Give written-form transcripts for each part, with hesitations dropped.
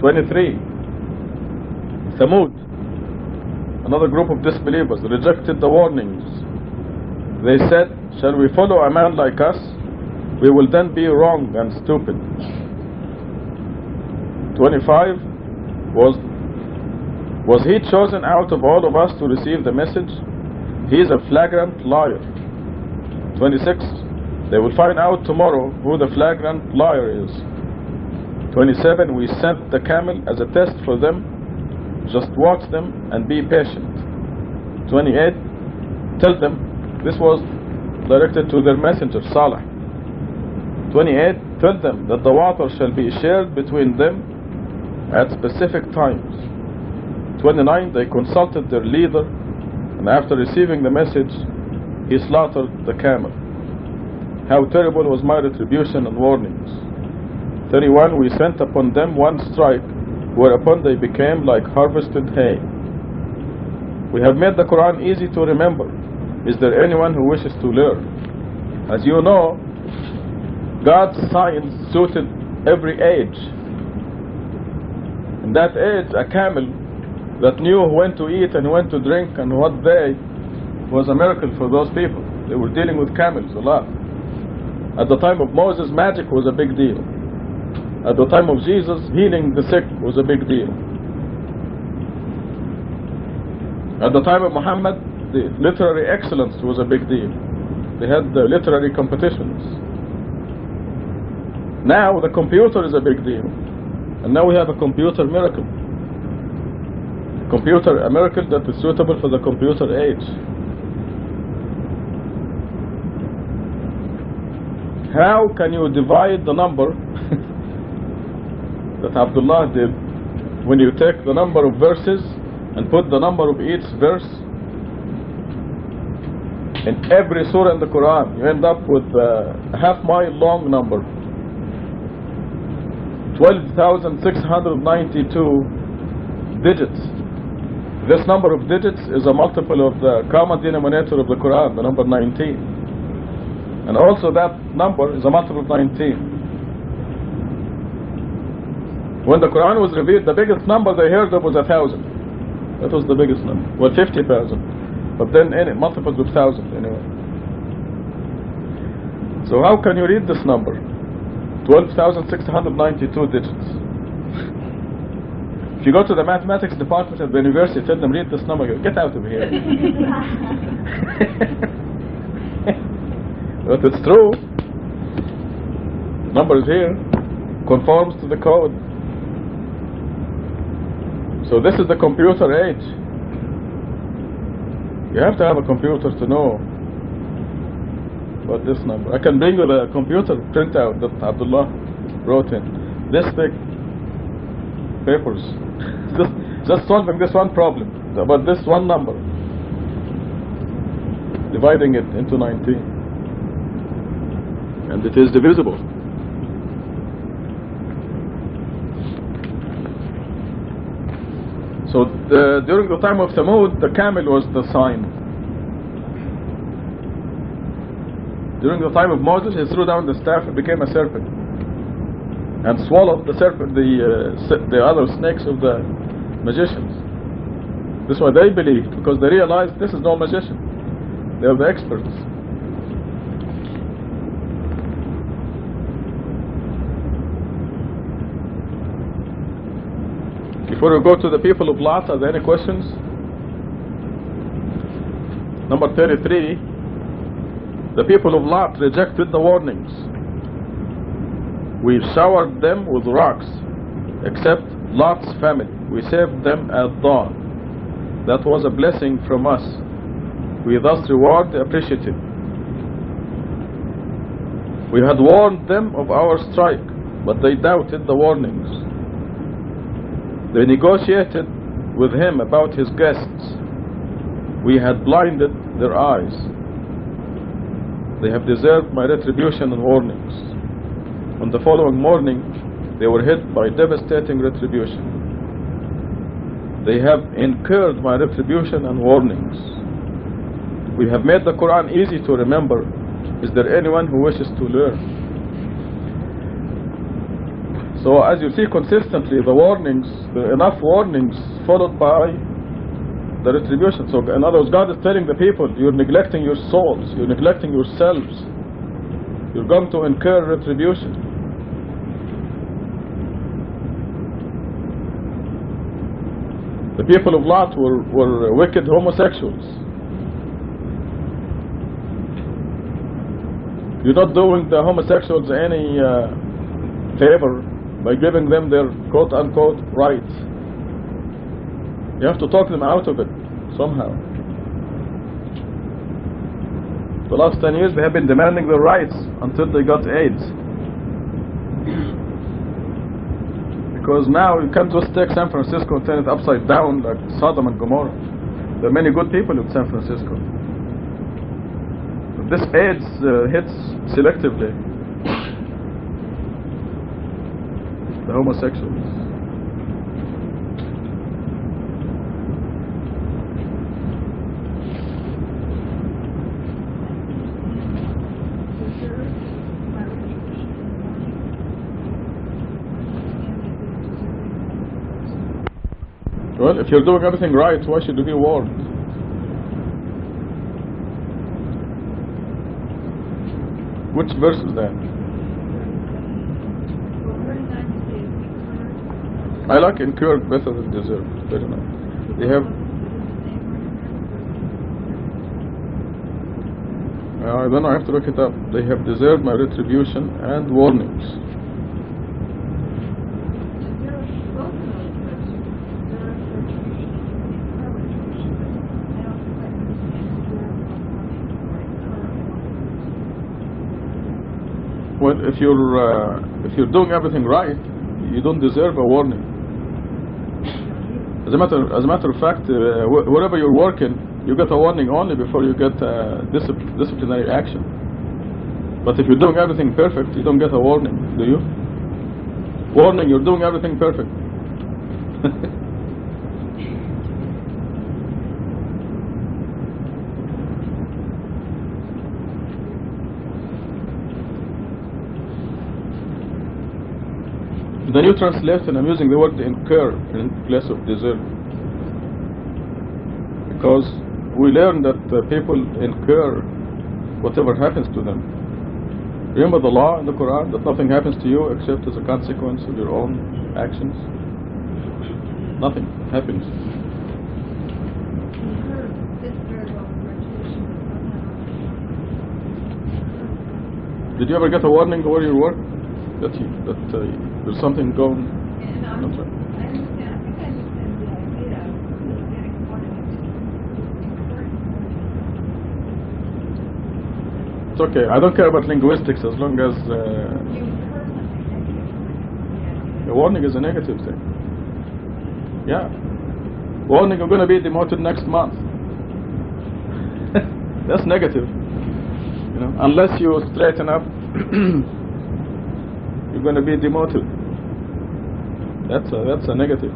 23. Thamud, another group of disbelievers, rejected the warnings. They said, shall we follow a man like us? We will then be wrong and stupid. 25. Was he chosen out of all of us to receive the message? He is a flagrant liar. 26. They will find out tomorrow who the flagrant liar is. 27. We sent the camel as a test for them. Just watch them and be patient. 28. Tell them this was directed to their messenger Salih. 28. Tell them that the water shall be shared between them at specific times. 29. They consulted their leader, and after receiving the message, he slaughtered the camel. How terrible was my retribution and warnings. 31. We sent upon them one strike, whereupon they became like harvested hay. We have made the Quran easy to remember. Is there anyone who wishes to learn? As you know, God's science suited every age. In that age, a camel that knew when to eat and when to drink and what day was a miracle for those people. They were dealing with camels a lot. At the time of Moses, magic was a big deal. At the time of Jesus, healing the sick was a big deal. At the time of Muhammad, the literary excellence was a big deal. They had the literary competitions. Now the computer is a big deal. And now we have a computer miracle. A miracle that is suitable for the computer age. How can you divide the number that Abdullah did when you take the number of verses and put the number of each verse in every surah in the Quran? You end up with a half-mile long number. 12,692 digits. This number of digits is a multiple of the common denominator of the Quran, the number 19. And also that number is a multiple of 19. When the Quran was revealed, the biggest number they heard of was 1,000. That was the biggest number. Well, 50,000. But then multiples of 1,000 anyway. So how can you read this number? 12,692 digits. If you go to the mathematics department at the university, tell them read this number, get out of here. But it's true. Number is here, conforms to the code. So this is the computer age. You have to have a computer to know about this number. I can bring you the computer printout that Abdullah wrote in. This thick papers. just solving this one problem about this one number, dividing it into 19, and it is divisible. So during the time of Thamud, the camel was the sign. During the time of Moses, he threw down the staff and became a serpent, and swallowed the serpent, the other snakes of the magicians. This is what they believed, because they realized this is no magician. They are the experts. Before we go to the people of Lot, are there any questions? Number 33. The people of Lot rejected the warnings. We showered them with rocks, except Lot's family. We saved them at dawn. That was a blessing from us. We thus reward the appreciative. We had warned them of our strike, but they doubted the warnings. They negotiated with him about his guests. We had blinded their eyes. They have deserved my retribution and warnings. On the following morning, they were hit by devastating retribution. They have incurred my retribution and warnings. We have made the Quran easy to remember. Is there anyone who wishes to learn? So as you see consistently, the warnings, enough warnings followed by the retribution. So in other words, God is telling the people, you're neglecting your souls, you're neglecting yourselves, you're going to incur retribution. The people of Lot were wicked homosexuals. You're not doing the homosexuals any favor by giving them their quote-unquote rights. You have to talk them out of it somehow. The last 10 years they have been demanding their rights until they got AIDS. Because now you can't just take San Francisco and turn it upside down like Sodom and Gomorrah. There are many good people in San Francisco. But this AIDS hits selectively the homosexuals. Well, if you're doing everything right, why should you be warned? Which verse is that? I like incur better than deserve. Very nice. They have. I don't know. I have to look it up. They have deserved my retribution and warnings. Well, if you're doing everything right, you don't deserve a warning. As a matter of fact, wherever you're working, you get a warning only before you get disciplinary action. But if you're doing everything perfect, you don't get a warning, do you? Warning, you're doing everything perfect. The New Translation, I'm using the word incur in place of deserve, because we learn that people incur whatever happens to them. Remember the law in the Quran that nothing happens to you except as a consequence of your own actions. Nothing happens. Did you ever get a warning where you work that there's something going? It's okay. I don't care about linguistics as long as the warning is a negative thing. Yeah. Warning, you're going to be demoted next month. That's negative. You know, unless you straighten up, you're going to be demoted. That's a negative.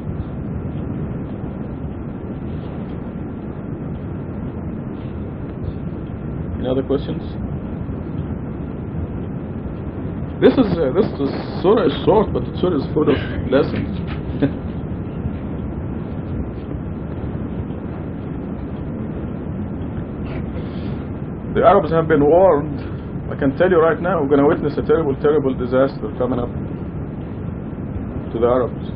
Any other questions? This surah is short, but the surah is full of lessons. The Arabs have been warned. I can tell you right now, we're going to witness a terrible, terrible disaster coming up to the Arabs.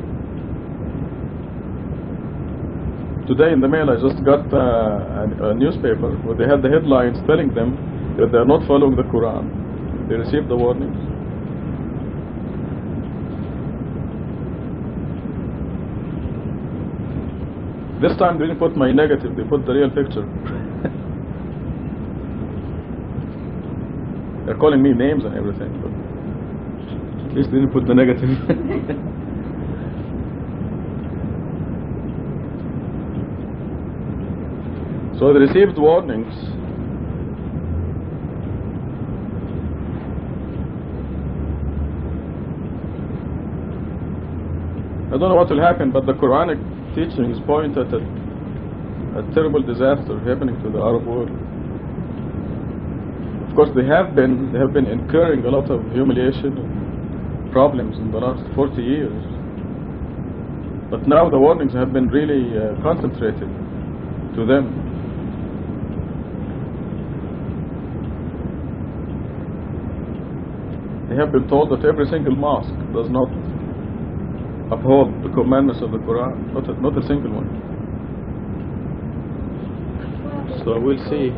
Today in the mail I just got a newspaper where they had the headlines telling them that they are not following the Quran. They received the warnings. This time they didn't put my negative, they put the real picture. They're calling me names and everything, but at least they didn't put the negative. So they received warnings. I don't know what will happen, but the Quranic teachings point at a terrible disaster happening to the Arab world. Of course, they have been incurring a lot of humiliation, problems in the last 40 years. But now the warnings have been really concentrated to them. They have been told that every single mosque does not uphold the commandments of the Quran, not a single one. So we'll see.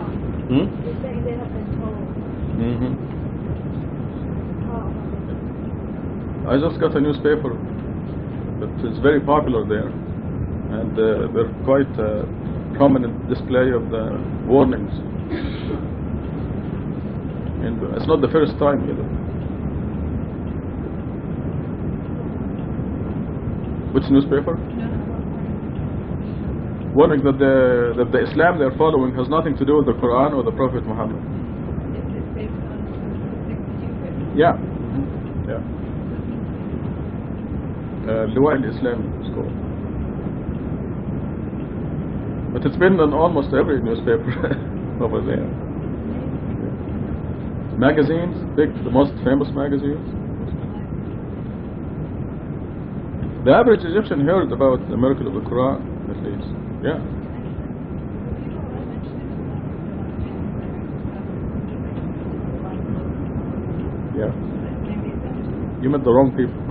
You're saying they have been told. I just got a newspaper that is very popular there, and they're quite prominent display of the warnings. And it's not the first time either. Which newspaper? Warning that the Islam they're following has nothing to do with the Quran or the Prophet Muhammad. Yeah. Yeah. Liwa al-Islam is called. But it's been in almost every newspaper over there. Magazines, the most famous magazines. The average Egyptian heard about the miracle of the Quran, at least. Yeah. Yeah. You met the wrong people.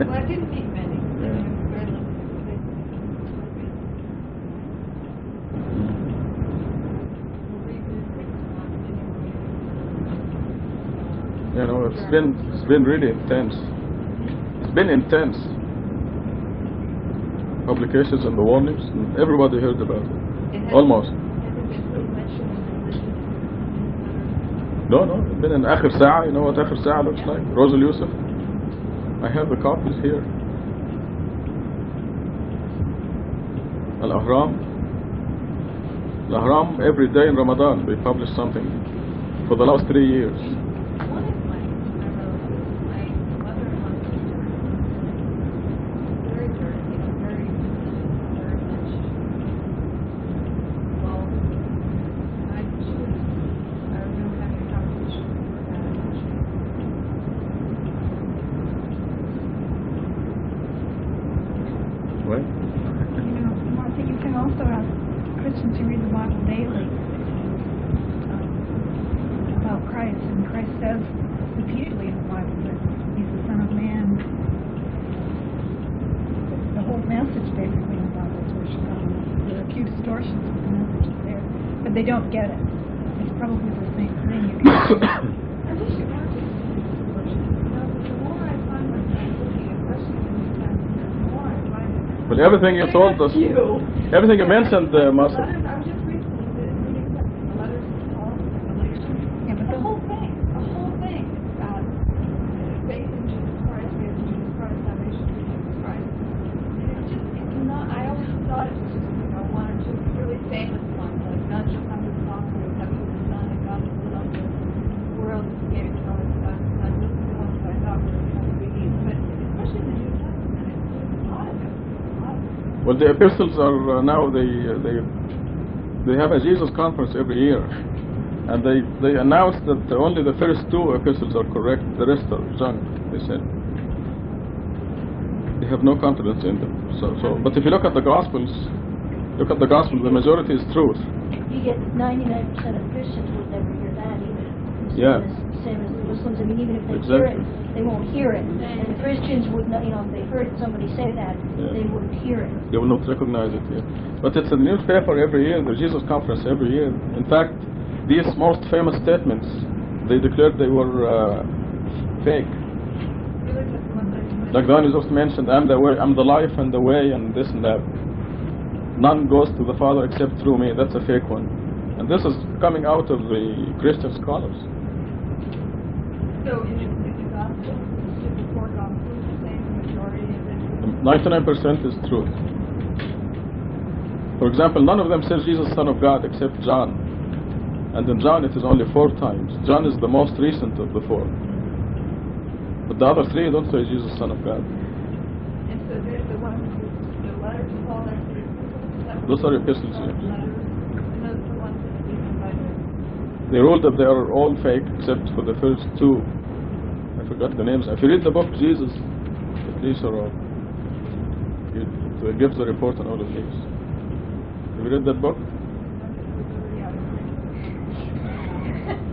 Well, I didn't meet many. You know, it's been really intense. It's been intense. Publications and the warnings, and everybody heard about it. Almost. No, it's been in Akhir Sa'a. You know what Akhir Sa'a looks like? Rosal Yusuf. I have the copies here. Al-Ahram. Al-Ahram, every day in Ramadan they publish something for the last 3 years. They don't get it. It's probably the same thing. But everything you told us, everything you mentioned, Master. Yeah, but the whole thing is about faith in Jesus Christ, faith in Jesus Christ, salvation in Jesus Christ. And it's not, I always thought it was just, one or two really famous ones, like not just on the song where heaven was the Son and God was the love of the world and gave it to us. Those are the ones that I thought were kind of biggies. But especially in the New Testament, it's a lot of it. Well, the epistles are now they have a Jesus conference every year, and they announced that only the first 2 epistles are correct, the rest are junk. They said they have no confidence in them. So, but if you look at the Gospels, the majority is truth. You get 99% of Christians would never hear that either. Yeah. Same as the Muslims. I mean, even if they Exactly. hear it, they won't hear it. And the Christians would not, if they heard somebody say that, they wouldn't hear it. They will not recognize it. Yeah. But it's a newspaper every year, the Jesus conference every year. In fact, these most famous statements, they declared they were fake. Like the one you just mentioned, I'm the way, I'm the life and the way and this and that. None goes to the Father except through me. That's a fake one. And this is coming out of the Christian scholars. So in the gospel, the 4 gospels, the same majority of it? 99% is truth. For example, none of them says Jesus, Son of God, except John. And in John it is only 4 times. John is the most recent of the 4. But the other 3 don't say Jesus, Son of God. And so there's the ones, the letters of Paul, those are epistles, yeah. And those are the ones that are given by the... They ruled that they are all fake except for the first 2 I forgot the names. If you read the book Jesus, at least it gives the report on all of these. Have you read that book?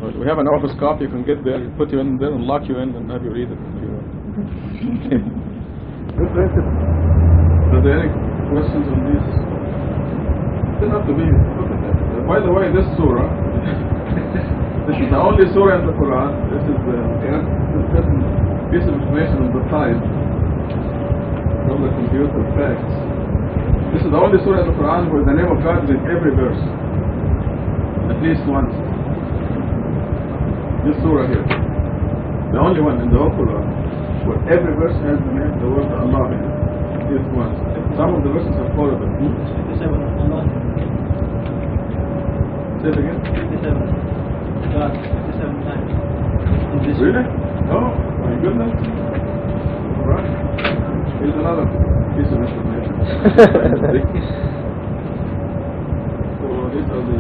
Well, we have an office copy. You can get there, put you in there, and lock you in, and have you read it if you want. Are there any questions on this? It doesn't have to be. Look at that. By the way, this surah, this is the only surah in the Quran. This is the piece of information on the side from the computer facts. This is the only surah in the Quran where the name of God is in every verse, at least once. This surah here, the only one in the whole Quran where every verse has the word Allah in it, at least once. Some of the verses have followed it. Say it again. 57. God, 57 times. Really? Oh, my goodness. Alright. Here's another piece of information. So these are the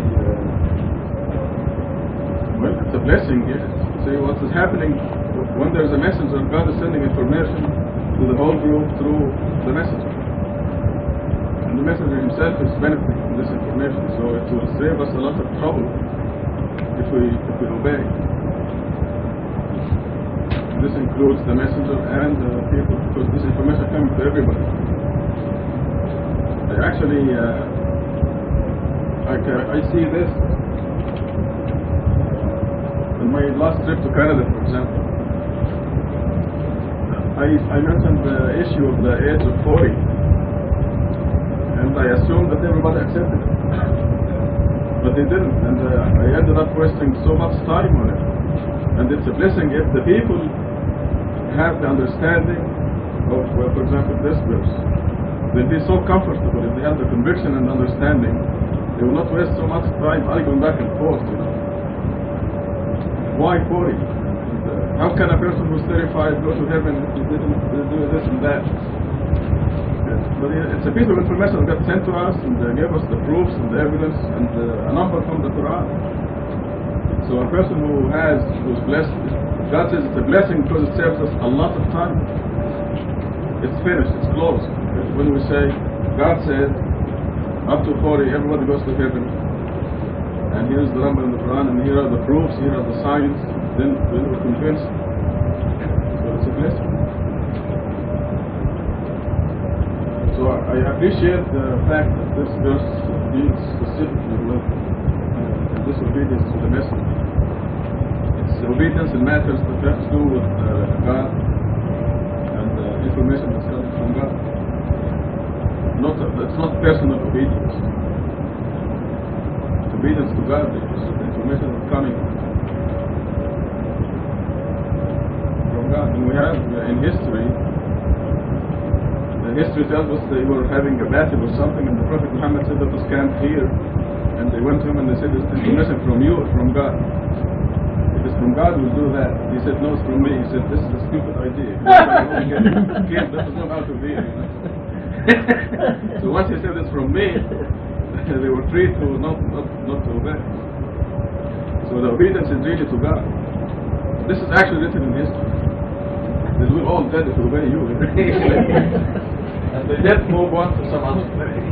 well, it's a blessing, yes. See what is happening when there's a messenger. God is sending information to the whole group through the messenger. And the messenger himself is benefiting from this information, so it will save us a lot of trouble if we obey. This includes the messenger and the people, because this information comes to everybody. Actually, I see this in my last trip to Canada, for example. I mentioned the issue of the age of 40. And I assumed that everybody accepted it. But they didn't, and I ended up wasting so much time on it. And it's a blessing if the people have the understanding of, well, for example, this verse. They'll be so comfortable if they have the conviction and understanding. They will not waste so much time arguing back and forth, you know. Why 40? How can a person who's 35 go to heaven if he didn't do this and that? But it's a piece of information that got sent to us, and they gave us the proofs and the evidence and a number from the Quran. So a person who's blessed, God says it's a blessing because it saves us a lot of time. It's finished, it's closed. When we say, God said, up to 40, everybody goes to heaven, and here's the number in the Quran, and here are the proofs, here are the signs, then we're convinced. So it's a blessing. So I appreciate the fact that this verse deals specifically with disobedience to the message. It's obedience in matters that have to do with God and information that's coming from God. It's not personal obedience. It's obedience to God, because the information is coming from God. And we have in history, the history tells us they were having a battle or something, and the Prophet Muhammad said, "Let us camp here." And they went to him and they said, "It's information from you or from God? If it's from God, we'll do that." He said, "No, it's from me." He said, "This is a stupid idea. Kids doesn't know how to be." So once he said it's from me, they were free to not to obey. So the obedience is really to God. This is actually written in history. That we're all dead if we obey you. And they let move on to some other place.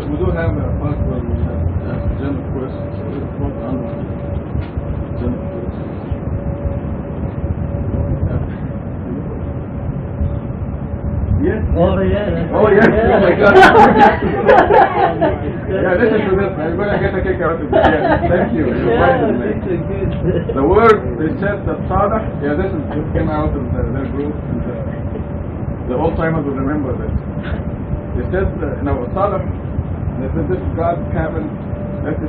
We do have a part where we have general questions. So we'll put on general questions. Yes. Oh, yeah. Oh, yes. Oh, my God. Yeah, listen to this. I'm going to get a kick out of it. Yeah, thank you. The word they said that Salah, yeah, this came out of their group. And the old timers will remember this. They said, Salaf, they said this God camel, let it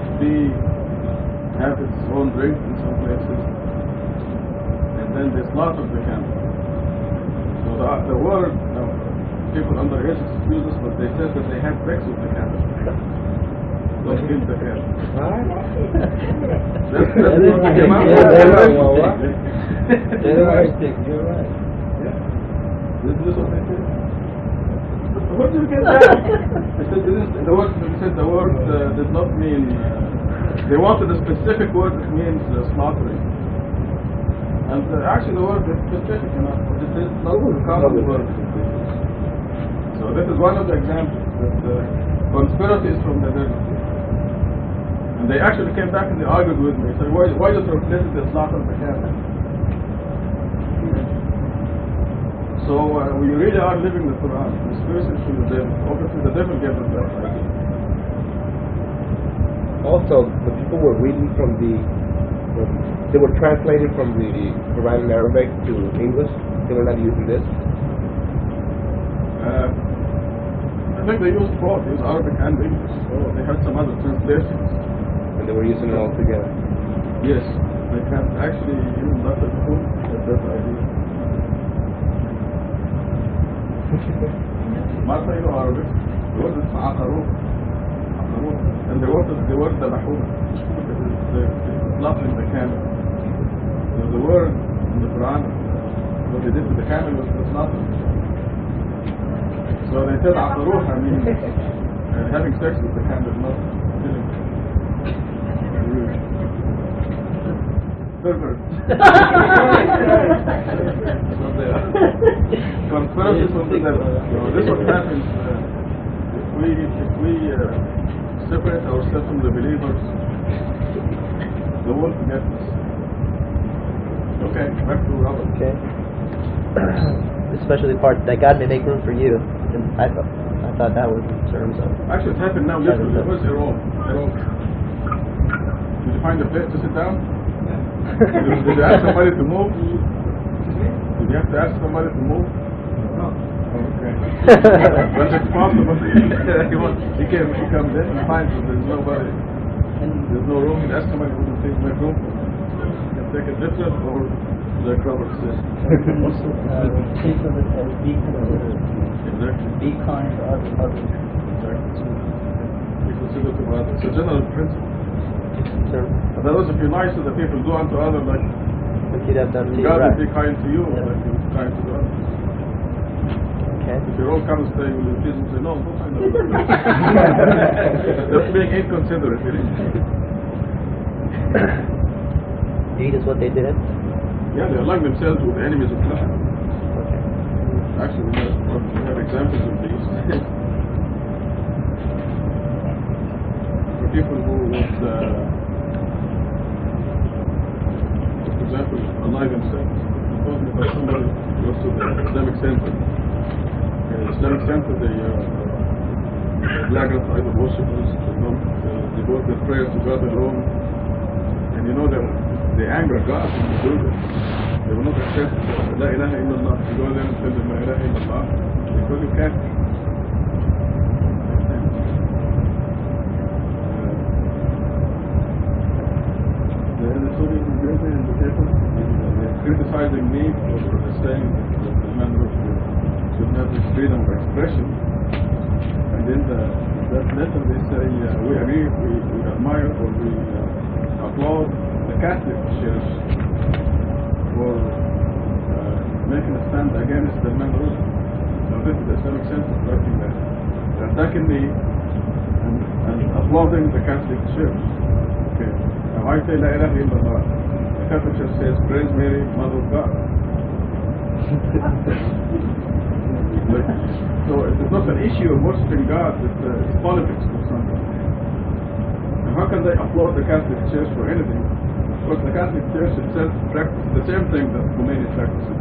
have its own drink in some places, and then they slaughtered the camel. So the word, people underage excuse us, but they said that they had sex with the camel. Don't kill the camel. That's what came out. You're right. Yeah. This is what they said. What did you get that? They said the word did not mean. They wanted a specific word that means slaughtering. And actually the word is specific enough, but it is not a common word. So this is one of the examples that conspiracy is from the devil. And they actually came back and they argued with me. Said, why you translated the slaughter of the camel? So we really are living the Quran. The conspiracy is from the devil. Obviously the devil gave us that idea. Also, the people were reading they were translating from the Quran in Arabic to English. They were not using this. I think they used both. They used Arabic and English. So they had some other translations. And they were using it all together. Yes, they can actually even Dr. Who had that idea. Martha, you know Arabic? The word is عقروه. And the word ذبحوه. It's slaughtering the camel. So the word in the Quran, what they did to the camel was the slaughtering. So they said عقروه, I mean having sex with the camel, not killing it. Pervert. Conspiracy from the devil. So this is what happens if we separate ourselves from the believers. The world gets us. Okay, back to Robert. Okay. Especially the part that God may make room for you. And I thought that was in terms of. Actually, it happened now. Literally, where's Iran? Did you find a place to sit down? Did you ask somebody to move? Did you have to ask somebody to move? No. Okay. Well, it's possible. He comes in and finds that there's nobody. There's no room. He asks somebody who will take my room. You can take a different or like Robert says. Also, think of it as be considerate. Exactly. Be kind to others. Exactly. Be considerate to others. It's a general principle. Sure. In other words, if you're nice to the people, do unto others like Like you'd have done to you, God right? will be kind to you, like you're kind to the others. Okay. If your own come and stay, will you please say, no, don't find out. That's being inconsiderate, really. Deed is what they did. Yeah, they align themselves with the enemies of God. Okay. Actually, we have examples of these. For people who would, for example, align themselves. Suppose that somebody goes to the Islamic Center. Islamic Center, they flagrant idol worshippers, they devote their prayers to God alone. And you know that they anger God when they do this. They will not accept La ilaha illallah. You go there and tell them La ilaha illallah, they call you kafir. The Sunni University in the paper, they're criticizing me for saying that the man should have this freedom of expression. And in that letter they say, we agree, we admire, or we applaud the Catholic Church for making a stand against the man rule. So this is the Islamic Center writing that. They're attacking me and applauding the Catholic Church. Okay. Now I say La ilaha illallah. The Catholic Church says, praise Mary, Mother of God. So it's not an issue of worshiping God, it's politics for something. Now how can they applaud the Catholic Church for anything? Because the Catholic Church itself practices the same thing that Khomeini practices.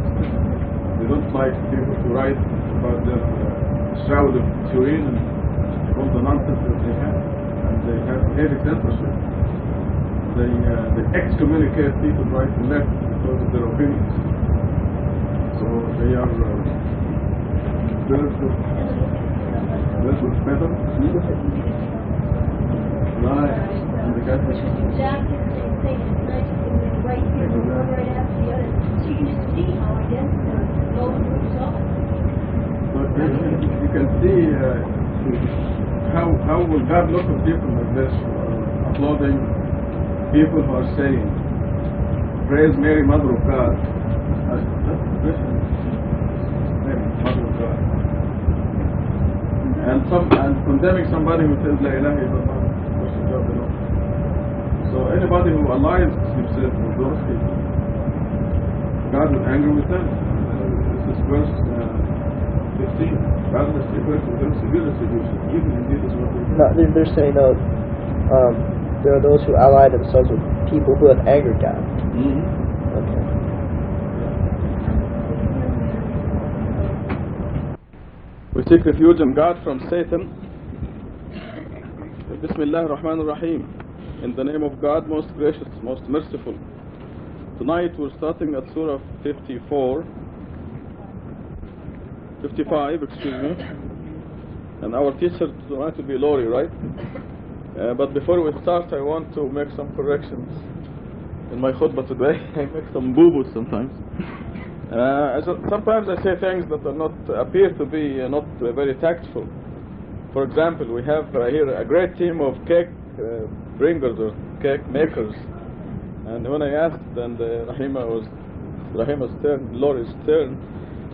They don't like people to write about their shroud of Turin and all the nonsense that they have. And they have heavy censorship. They excommunicate people right and left because of their opinions. So they are very good. this was better. Right. And the Catholic. Which was exactly the same thing. It's nice to be right here, one right after the other. So you can just see how identical both groups are. But you can see how will God look at people like this, applauding people who are saying, "Praise Mary, Mother of God." That's Christian. Mary, Mother of God. And condemning somebody who says La ilaha illallah, worship God alone. So anybody who aligns himself with those people, God will anger with them. This is verse 15. God will refer to them severe retribution, even indeed is what they do. No, they're saying there are those who ally themselves with people who have angered God. Mm-hmm. Okay. We seek refuge in God from Satan. Bismillah ar-Rahman ar-Rahim. In the name of God, most gracious, most merciful. Tonight we're starting at Surah 55, excuse me. And our teacher tonight will be Lori, right? But before we start, I want to make some corrections in my khutbah today. I make some boo-boos sometimes. Sometimes I say things that are not appear to be not very tactful. For example, we have here a great team of cake bringers or cake makers, and when I asked, and Rahima's turn, Lori's turn,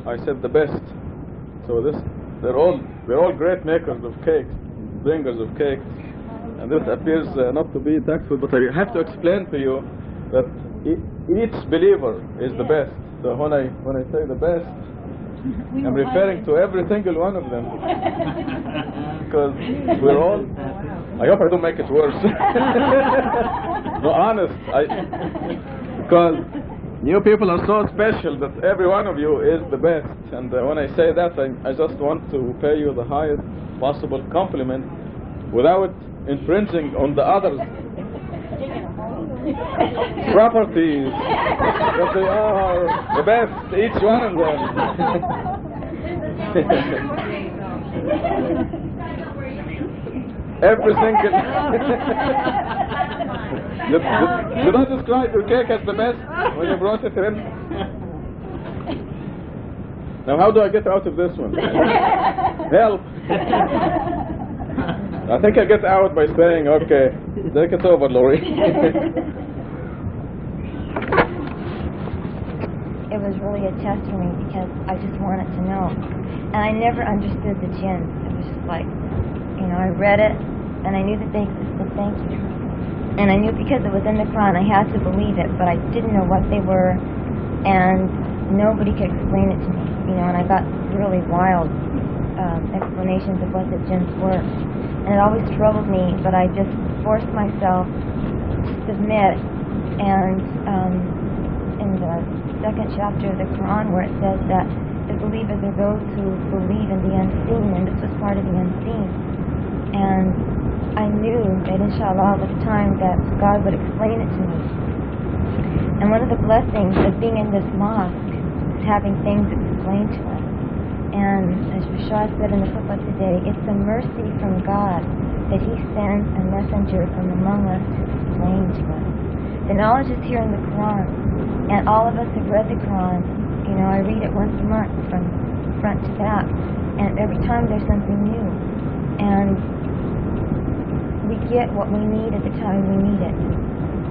I said the best. So they're all great makers of cakes, bringers of cakes, and this appears not to be tactful. But I have to explain to you that each believer is the best. So when I say the best, I'm referring to every single one of them. Because we're all... I hope I don't make it worse. No, honest. Because you people are so special that every one of you is the best. And when I say that, I just want to pay you the highest possible compliment without infringing on the others' properties, that they are the best, each one of them. Every single... Did I describe your cake as the best when you brought it in? Now how do I get out of this one? Help! I think I get out by saying, okay, take it over, Lori. It was really a test for me because I just wanted to know. And I never understood the jinn. It was just like, I read it and I knew that they existed, thank you. And I knew because it was in the Quran I had to believe it, but I didn't know what they were and nobody could explain it to me. And I got really wild explanations of what the jinns were. And it always troubled me, but I just forced myself to submit. And in the second chapter of the Quran where it says that the believers are those who believe in the unseen, and this was part of the unseen. And I knew that inshallah was the time that God would explain it to me. And one of the blessings of being in this mosque is having things explained to us. And as Rashad said in the khutbah today, it's a mercy from God that He sends a messenger from among us to explain to us. The knowledge is here in the Quran, and all of us have read the Quran. I read it once a month from front to back, and every time there's something new. And we get what we need at the time we need it.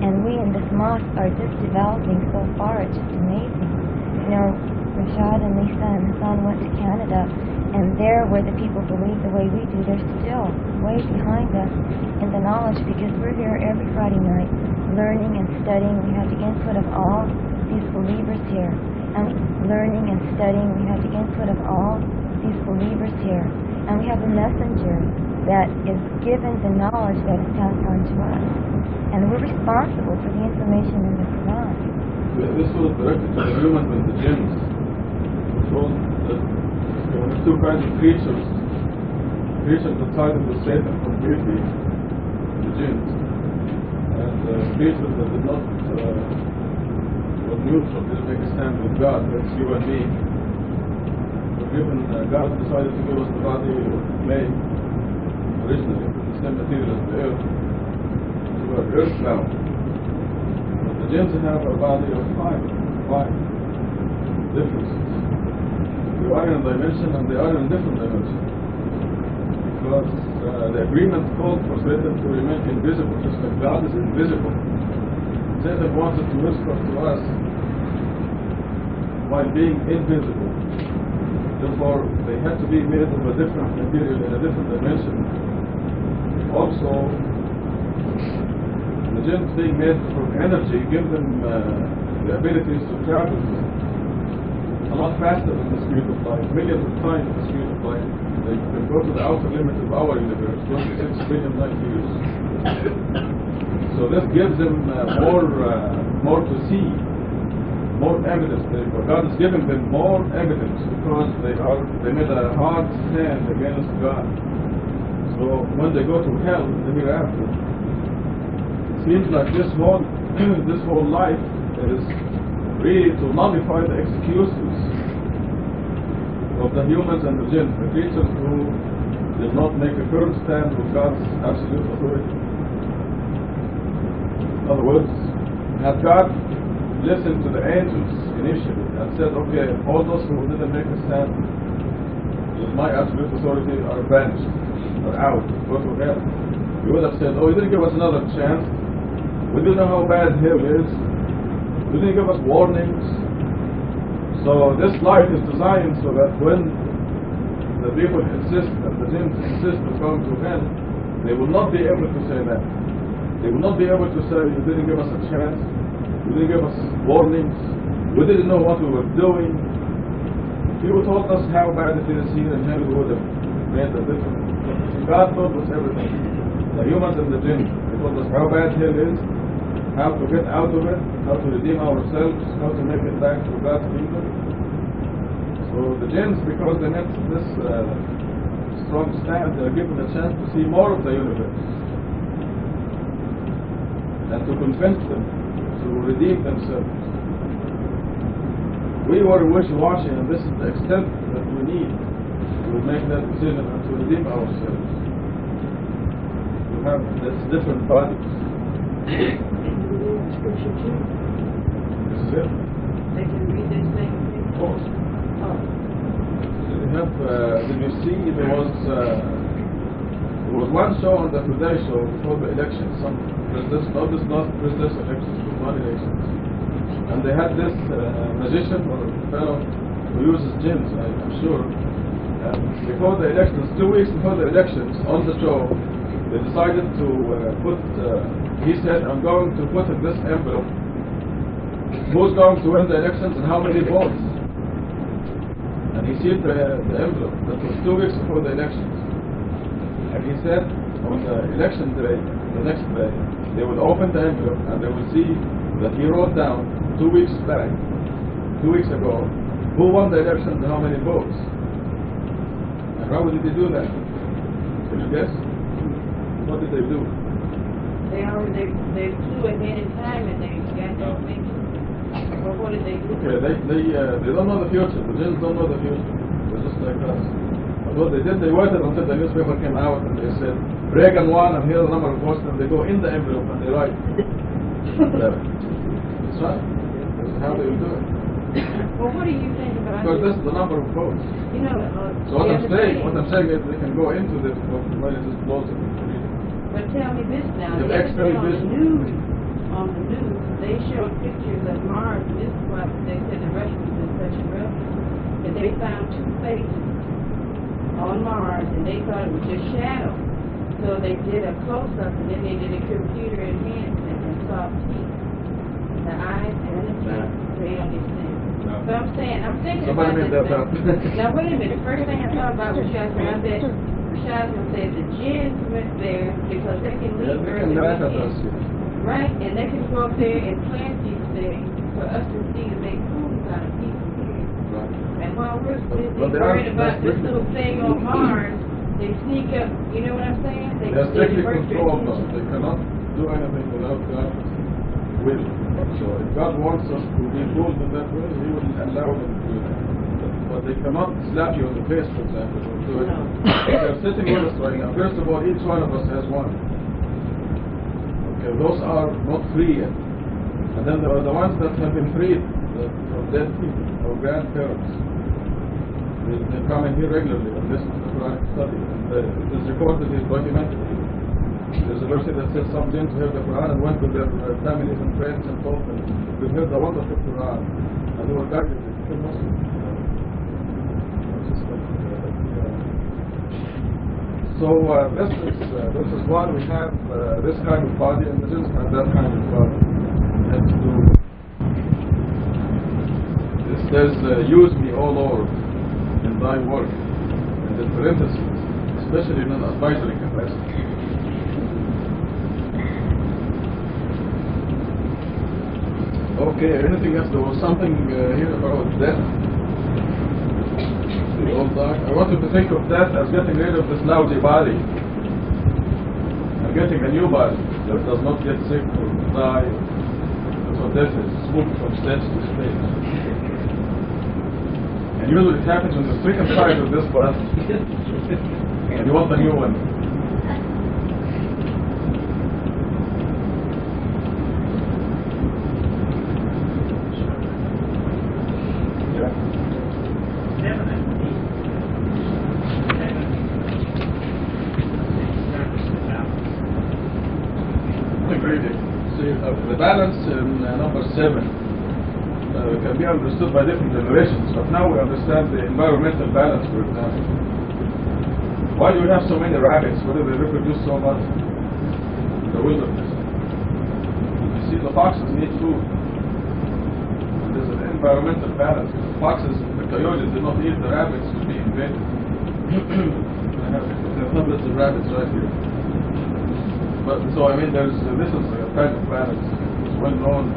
And we in this mosque are just developing so far, it's just amazing. Rashad and Lisa and Hassan went to Canada, and there where the people believe the way we do, they're still way behind us in the knowledge, because we're here every Friday night learning and studying. We have the input of all these believers here. And learning and studying, we have the input of all these believers here. And we have a messenger that is given the knowledge that is passed on to us. And we're responsible for the information in the Quran. This was directed to the humans and the jinns. There were two kinds of creatures that sided with Satan completely, the jinns, and creatures that did not, were neutral, didn't make a stand with God. That's you and me. God decided to give us the body of clay, originally, the same material as the earth. We are earthbound. But the jinns have a body of five differences. They are in a dimension and they are in a different dimension. Because the agreement called for Satan to remain invisible, just like God is invisible. Satan wanted to whisper to us while being invisible. Therefore, they had to be made of a different material in a different dimension. Also, the jinns being made from energy give them the abilities to travel a lot faster than the speed of light, millions of times the speed of light. They can go to the outer limit of our universe, 26 billion light years. So this gives them more to see, more evidence. God is giving them more evidence because they made a hard stand against God. So when they go to hell in the hereafter, it seems like this whole life is really to nullify the excuses of the humans and the jinn, the creatures who did not make a firm stand with God's absolute authority. In other words, had God listened to the angels initially and said, okay, all those who didn't make a stand with my absolute authority are banished, are out, go to hell. He would have said, oh, you didn't give us another chance. We didn't know how bad hell is. You didn't give us warnings. So this life is designed so that when the people insist and the jinns insist to come to hell, they will not be able to say that. They will not be able to say, you didn't give us a chance, you didn't give us warnings, we didn't know what we were doing. If you told us how bad it is here in hell, we would have made a difference. God told us everything. The humans and the jinns, they told us how bad hell is, how to get out of it, how to redeem ourselves, how to make it back to God's kingdom. So the jinns, because they made this strong stand, they are given a chance to see more of the universe and to convince them to redeem themselves. We were wishy-washy, and this is the extent that we need to make that decision and to redeem ourselves. We have this different bodies. Scripture too. This is it. They can read this thing. Of course. Oh. We have, did you see there was one show on the Today Show before the election, some presidential, not presidential elections, but one elections. And they had this magician or fellow who uses jinns, I'm sure. Before the elections, 2 weeks before the elections, on the show, they decided to he said, I'm going to put in this envelope who's going to win the elections and how many votes. And he sealed the envelope. That was 2 weeks before the elections. And he said, on the election day, the next day, they will open the envelope and they will see that he wrote down 2 weeks back, 2 weeks ago, who won the elections and how many votes. And how did he do that? Can you guess? What did they do? They flew ahead in time and they got the information. But what did they do? Okay, they don't know the future. The jinns don't know the future. They're just like us. But what they did, they waited until the newspaper came out and they said, Reagan won and here's the number of votes, and they go in the envelope and they write. That's right. This is how they will do it. Well, what do you think about Because this? this is the number of votes. You know, So what I'm saying is they can go into this book when it is closed. but tell me this now. The The other X-ray day vision. on the news, they showed pictures of Mars. This is why they said the Russians is such a rebel. That they found two faces on Mars, and they thought it was just shadow. So they did a close-up, and then they did a computer enhancement and saw teeth, the eyes and the teeth. They understand. But I'm thinking Somebody about made this that up. now wait a minute. The first thing I thought about was Rashad said the jinns went there because they can leave Earth and weekend. Right, and they can go up there and plant these things for us to see and make foods out of people here. And while we're busy worried about this little thing on Mars, they sneak up. You know what I'm saying? They are strictly controlled now. They cannot do anything without God's will. So if God wants us to be fooled in that way, He will allow them to do that. but they cannot slap you in the face, for example, or do it. If they're sitting with us right now, first of all, each one of us has one. Okay, those are not free yet. And then there are the ones that have been freed from dead people, our grandparents. They come in here regularly and listen to the Quranic study. And it is recorded in documented. There's a verse that says some jinns heard the Quran and went with their families and friends and told them, we've heard the wonderful Quran. And they were guided to become Muslims. So this is why we have this kind of body and the jinns have that kind of body. Has to do. This says, use me, O Lord, in thy work. And in parentheses, especially in an advisory capacity. Okay, anything else? There was something here about death. We all die. I want you to think of death as getting rid of this lousy body and getting a new body that does not get sick or die. That's what death is. It's moving from stage to stage. And usually it happens when you're sick and tired of this body and you want a new one. The balance in number 7 can be understood by different generations, but now we understand the environmental balance, for example. Why do we have so many rabbits? Why do they reproduce so much in the wilderness? You see, the foxes need food. And there's an environmental balance. The foxes, the coyotes do not eat the rabbits to be invaded. I have hundreds of rabbits right here. But so I mean, this is a kind of balance. It's well known,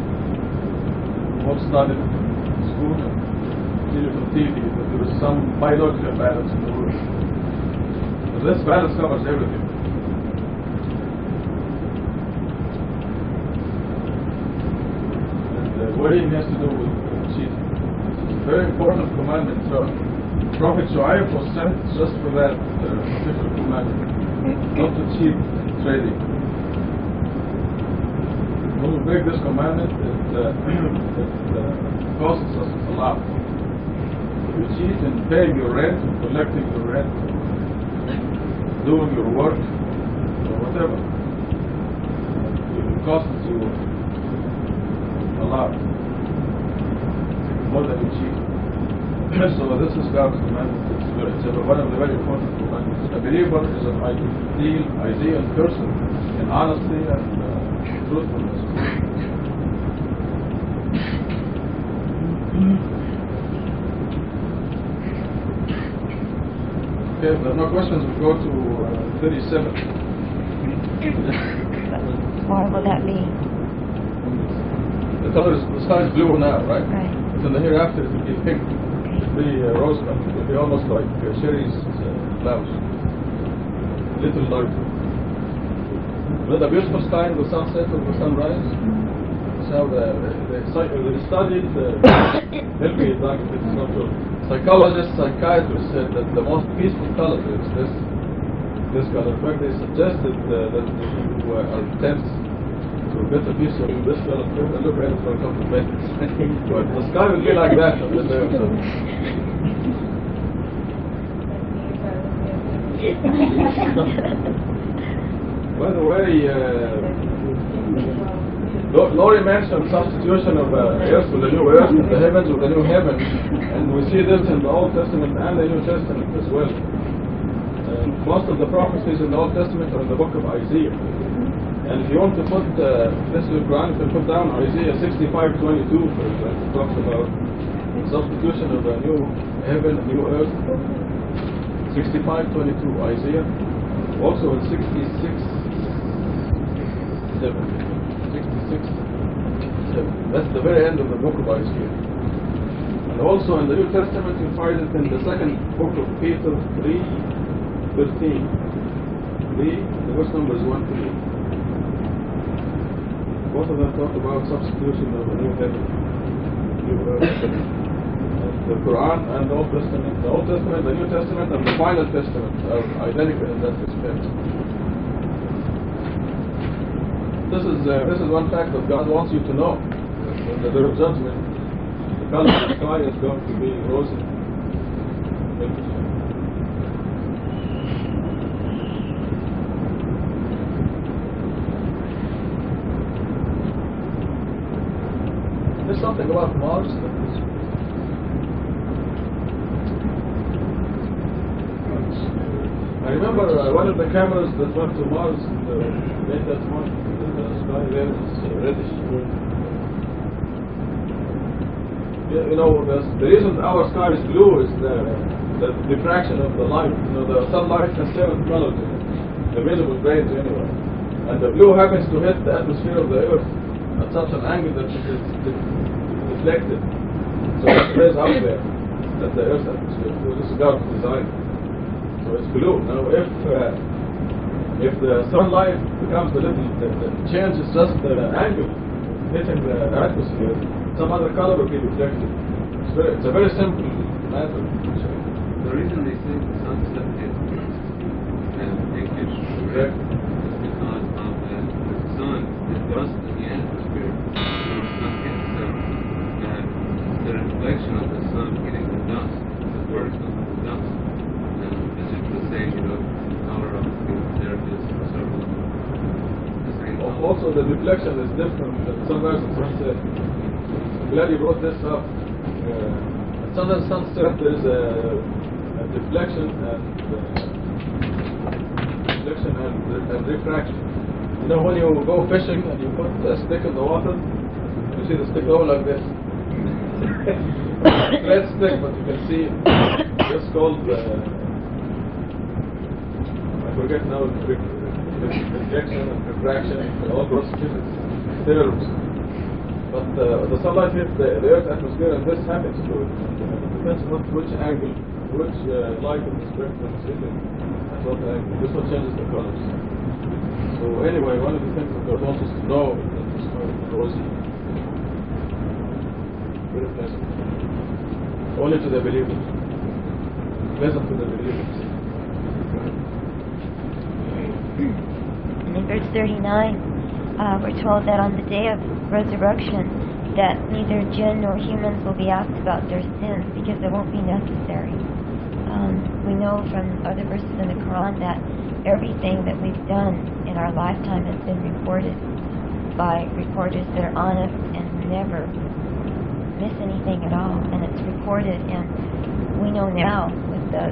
all studied in school and seen on TV, that there is some biological balance in the world. But this balance covers everything. And worrying has to do with cheating. It's a very important commandment. So Prophet Shu'aib was sent just for that particular commandment, not to cheat trading. When we break this commandment, it costs us a lot. If you cheat in paying your rent, collecting your rent, doing your work, or whatever, it costs you a lot, more than you cheat. So this is God's commandment. It's one of the very important commandments. A believer is an ideal person in honesty and truthfulness. Okay, if there are no questions, we go to 37. What would that be? The color is, the sky is blue now, right? Right. But in the hereafter it will be pink. It will be rose colored. It will be almost like Sherry's blouse. Little lighter. With a beautiful sky in the sunset or the sunrise. That's how they studied help me if it's not true. Psychologists, psychiatrists said that the most peaceful color is this color. In fact, they suggested that if you are tense to get a piece of this color and look at it for a couple of minutes. But the sky will be like that on the day of the By the way, Laurie mentioned substitution of earth with the new earth and the heavens with the new heaven, and we see this in the Old Testament and the New Testament as well. Most of the prophecies in the Old Testament are in the book of Isaiah. And if you want to put this in the Quran, you can put down Isaiah 65:22, for example. It talks about substitution of a new heaven, a new earth. 65:22 Isaiah. Also in 66:7. That's the very end of the book of Isaiah. And also in the New Testament you find it in the second book of Peter 3:13. The verse number is 1-3. Both of them talk about substitution of a new heaven, new earth. And the Quran and the Old Testament. The Old Testament, the New Testament, and the final Testament are identical in that respect. This is one fact that God wants you to know. That the day of judgment, the color of the sky is going to be rosy. There's something about Mars that is I remember one of the cameras that went to Mars made that one. The sky there is reddish. Yeah, you know, the reason our sky is blue is the diffraction of the light. You know, the sunlight has 7 colors in it, the visible range anyway. And the blue happens to hit the atmosphere of the Earth at such an angle that it is deflected. So it stays out there, at the Earth's atmosphere. So this is God's design. So it's blue. Now if the sunlight becomes a little, the change is just the angle hitting the atmosphere, some other color will be reflected. It's a very simple matter. The reason they say the sunset is pinkish red is because of the sun is dust in the atmosphere. When the sun hits the reflection of the sun hitting the dust, the particles of the dust. Saying, you know, color of the earth is sort of the same. Also, the deflection is different than sunrise and sunset. I'm glad you brought this up. At sunrise and sunset, there is a deflection and refraction. You know, when you go fishing and you put a stick in the water, you see the stick go like this. Red stick, but you can see it's called. I forget now the reflection and refraction, all those terms. But the sunlight hits the Earth's atmosphere and this happens to it. It depends on which angle, which light in the spectrum is hitting at what angle. This one changes the colors. So anyway, one of the things that God wants us to know is that the sky is rosy. Very pleasant. Only to the believers. Pleasant to the believers. And in verse 39, we're told that on the day of resurrection, that neither jinn nor humans will be asked about their sins because they won't be necessary. We know from other verses in the Quran that everything that we've done in our lifetime has been recorded by recorders that are honest and never miss anything at all, and it's recorded. And we know now with the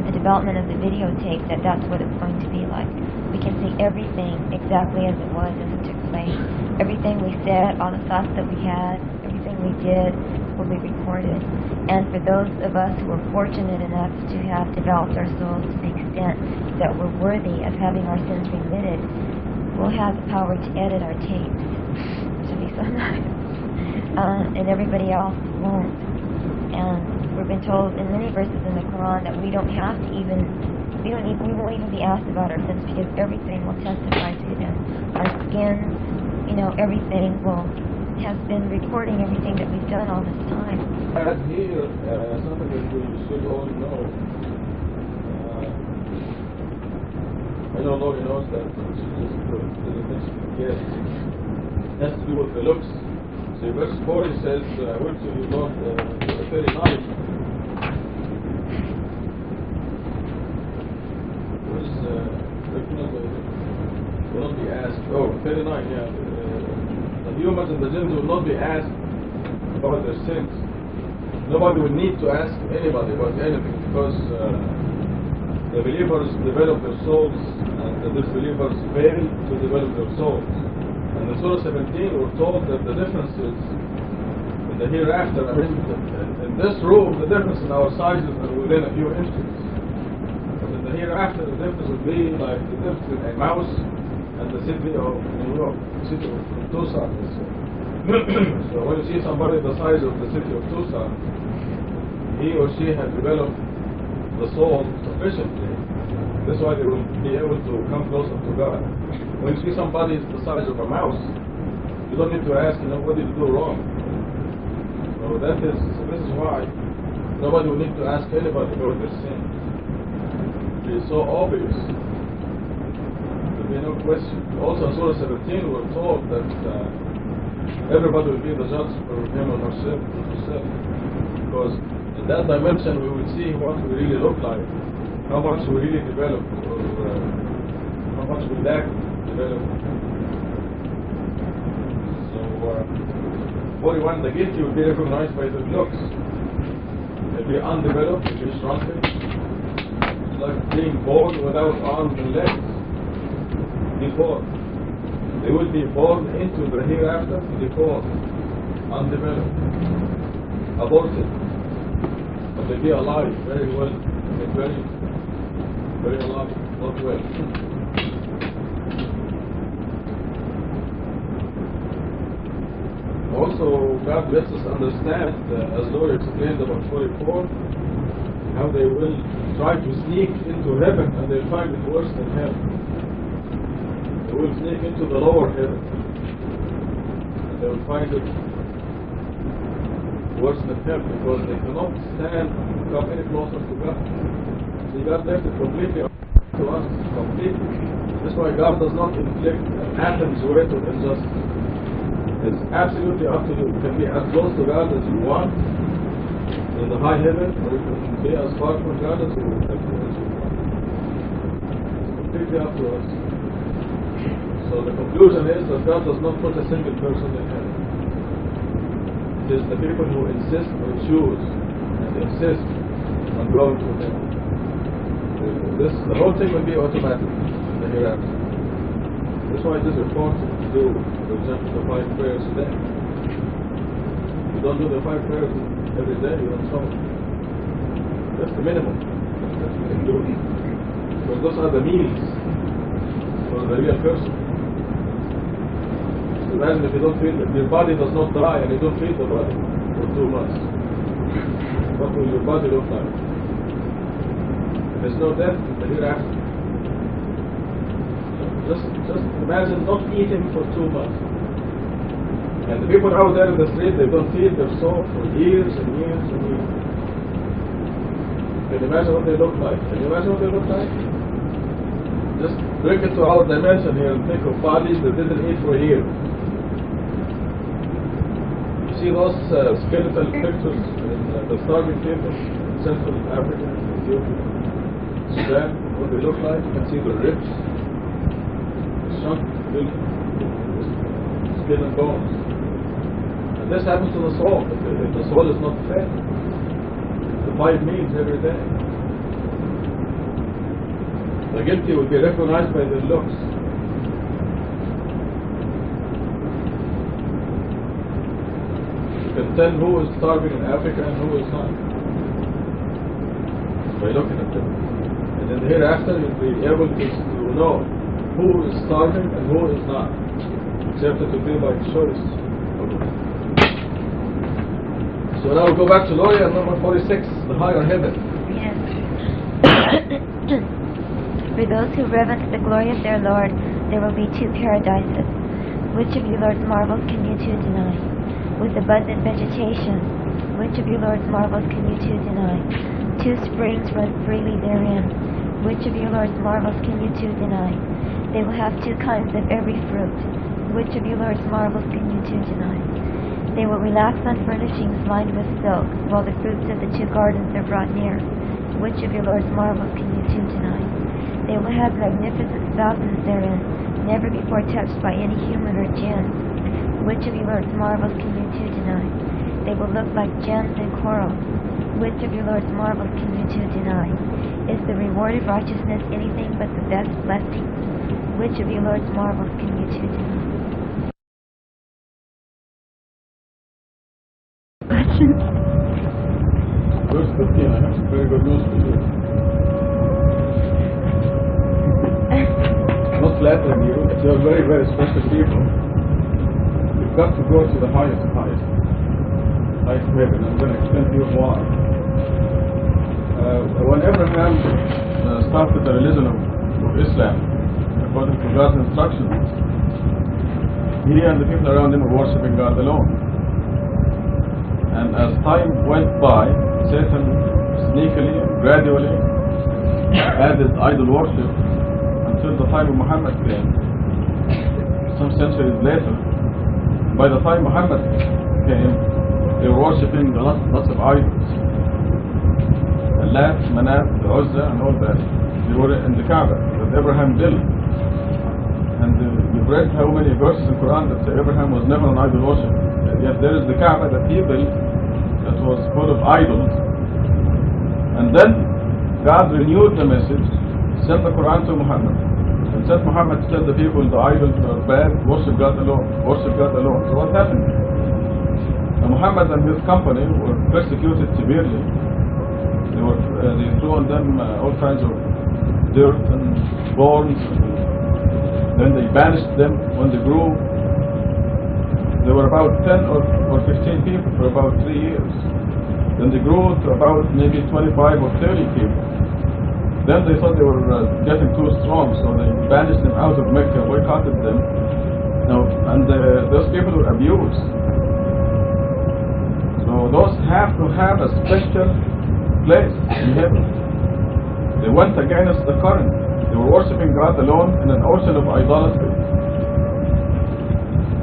the development of the videotape that that's what it's going to be like. We can see everything exactly as it was, as it took place. Everything we said, all the thoughts that we had, everything we did will be recorded. And for those of us who are fortunate enough to have developed our souls to the extent that we're worthy of having our sins remitted, we'll have the power to edit our tapes, which will be so nice. And everybody else won't. And we've been told in many verses in the Quran that we won't even be asked about our sins because everything will testify to them. Our skin, you know, everything has been recording everything that we've done all this time. And here, something that we should all know. I don't know, he knows that. Yes, it has to do with the looks. So verse 4 it says, I went to you, Lord, 39. Will not be asked. Oh, 39, yeah. The humans and the jinns will not be asked about their sins. Nobody will need to ask anybody about anything because the believers develop their souls and the disbelievers fail to develop their souls. And in Surah 17 we're told that the differences in the hereafter, I mean, in this room the difference in our sizes are within a few inches. But in the hereafter the difference will be like the difference in a mouse and the city of New York, the city of Tucson. So when you see somebody the size of the city of Tucson, he or she has developed the soul sufficiently. That's why they will be able to come closer to God. When you see somebody the size of a mouse, you don't need to ask, what did you do wrong? So this is why nobody will need to ask anybody about their sin. It is so obvious. There will be no question. Also in Surah 17 we're told that everybody will be the judge for him or herself. Because in that dimension we will see what we really look like, how much we really develop, or how much we lack development. So 41, the guilty will be recognized by the looks. They'll be undeveloped, they'll be shrunken. It's like being born without arms and legs. Deformed. They will be born into the hereafter deformed, undeveloped, aborted. But they'll be alive, very well, very alive, not well. Also, God lets us understand, as Lord explained about 44, how they will try to sneak into heaven and they'll find it worse than hell. They will sneak into the lower heaven and they will find it worse than hell because they cannot stand to come any closer to God. See, God left it completely up to us, completely. That's why God does not inflict an atom's weight of injustice. It's absolutely up to you. You can be as close to God as you want in the high heaven, or you can be as far from God as you want. It's completely up to us. So the conclusion is that God does not put a single person in heaven. It is the people who insist or choose and insist on going to heaven. The whole thing will be automatic in the hereafter. That's why it is important to do, for example, the 5 prayers a day. If you don't do the 5 prayers every day, you don't solve it. That's the minimum that you can do. Because those are the means for the real person. So imagine if you don't feel that your body does not die and you don't feel the body for 2 months. What will your body look like? There's no death in the hereafter. Just imagine not eating for 2 months. And the people out there in the street, they don't feed their soul for years and years and years. Can you imagine what they look like? Can you imagine what they look like? Just bring it to our dimension here and think of bodies that didn't eat for a year. You see those skeletal pictures in the starving people in Central Africa, Ethiopia, Sudan, what they look like? You can see the ribs. Skin and bones. And this happens to the soul. If the soul is not fed, the 5 meals every day. The guilty will be recognized by their looks. You can tell who is starving in Africa and who is not by looking at them. And in the hereafter you'll be able to know who is starving and who is not, except that will be by choice. So now we'll go back to Loria, number 46, the higher heaven. Yes. For those who reverence the glory of their Lord, there will be 2 paradises. Which of you Lord's marvels can you 2 deny? With abundant vegetation, which of you Lord's marvels can you 2 deny? 2 springs run freely therein. Which of you Lord's marvels can you 2 deny? They will have 2 kinds of every fruit. Which of you Lord's marvels can you 2 deny? They will relax on furnishings lined with silk, while the fruits of the 2 gardens are brought near. Which of your Lord's marvels can you 2 deny? They will have magnificent fountains therein, never before touched by any human or jinn. Which of your Lord's marvels can you 2 deny? They will look like gems and coral. Which of your Lord's marvels can you 2 deny? Is the reward of righteousness anything but the best blessings? Which of your Lord's marvels can you 2 deny? Questions? Verse 15, I have some very good news for you. Not flattering you, you're very, very special people. You've got to go to the highest heaven. I'm going to explain to you why. When Abraham started the religion of Islam, according to God's instructions, he and the people around him were worshipping God alone. And as time went by, Satan sneakily, gradually added idol worship until the time of Muhammad came. Some centuries later, by the time Muhammad came, they were worshipping lots of idols. Lat, Manat, Uzza, and all that. They were in the Kaaba that Abraham built. And you've read how many verses in the Quran that say Abraham was never an idol worshipper. Yet there is the Kaaba that he built that was full of idols. And then God renewed the message, sent the Quran to Muhammad, and sent Muhammad to tell the people the idols are bad, worship God alone, worship God alone. So what happened? And Muhammad and his company were persecuted severely. They threw on them all kinds of dirt and thorns. Then they banished them when they grew. There were about 10 or 15 people for about 3 years. Then they grew to about maybe 25 or 30 people. Then they thought they were getting too strong, so they banished them out of Mecca, boycotted them. And those people were abused. So those have to have a special place in heaven. They went against the current. They were worshipping God alone in an ocean of idolatry.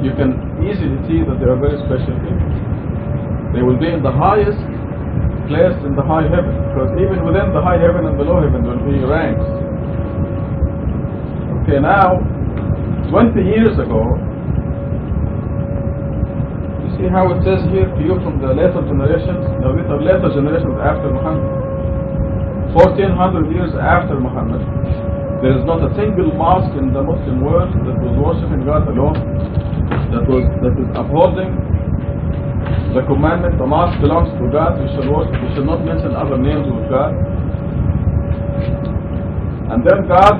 You can easily see that they are very special people. They will be in the highest place in the high heaven, because even within the high heaven and the low heaven there will be ranks. Okay, now 20 years ago, you see how it says here to you from the later generations. Now these are later generations after Muhammad. 1400 years after Muhammad, there is not a single mosque in the Muslim world that was worshipping God alone, that is upholding the commandment, the mosque belongs to God, we should not mention other names with God. And then God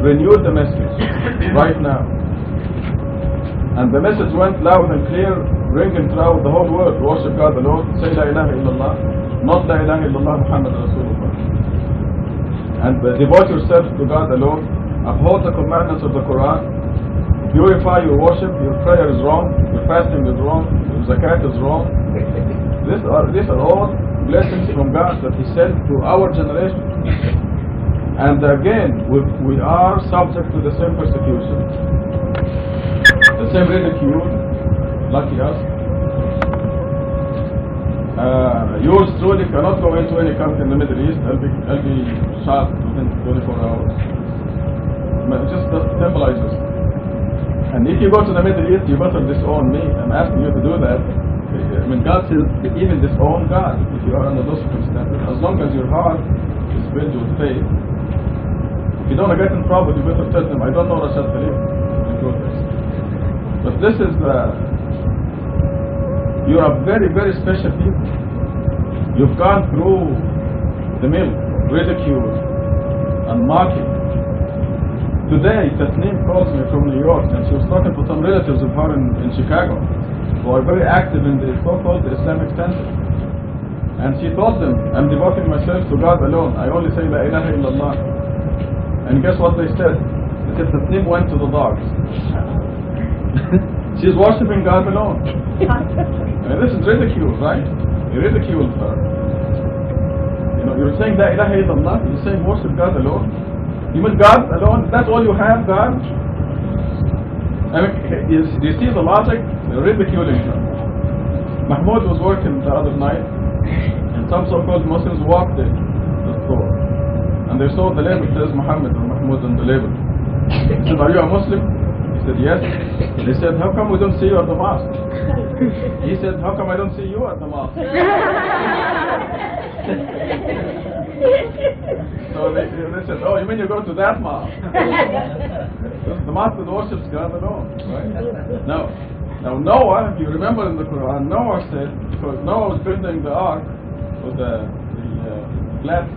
renewed the message right now. And the message went loud and clear, ringing throughout the whole world. Worship God alone, say La ilaha illallah, not La ilaha illallah Muhammad Rasulullah. And devote yourself to God alone, uphold the commandments of the Quran, purify your worship, your prayer is wrong, your fasting is wrong, your zakat is wrong. These are all blessings from God that He sent to our generation. And again, we are subject to the same persecution, the same ridicule, lucky us. Yours truly cannot go into any country in the Middle East. I'll be shot within 24 hours. Just symbolizes. And if you go to the Middle East, you better disown me. I'm asking you to do that. I mean, God says, even disown God if you are under those circumstances, as long as your heart is filled with faith. If you don't get in trouble, you better tell them, I don't know Rashad Khalifa. But this is, you are very, very special people. You've gone through the mill, ridicule, and mocking. Today, Tasneem calls me from New York, and she was talking to some relatives of her in Chicago, who are very active in the so-called Islamic Center. And she told them, I'm devoting myself to God alone. I only say La ilaha illallah. And guess what they said? They said Tasneem went to the dogs. She's worshipping God alone. And this is ridicule, right? You ridicule her. You know, you're saying La ilaha illallah, you're saying worship God alone. You mean God alone? That's all you have, God? I mean, do you see the logic? They're ridiculing her. Mahmoud was working the other night, and some so-called Muslims walked in the store, and they saw the label that says Muhammad or Mahmoud on the label. They said, are you a Muslim? He said, yes. They said, how come we don't see you at the mosque? He said, how come I don't see you at the mosque? So they said, oh, you mean you go to that mosque? The mosque that worships God alone, right? Now Noah, if you remember in the Quran, Noah said, because Noah was building the ark with the flat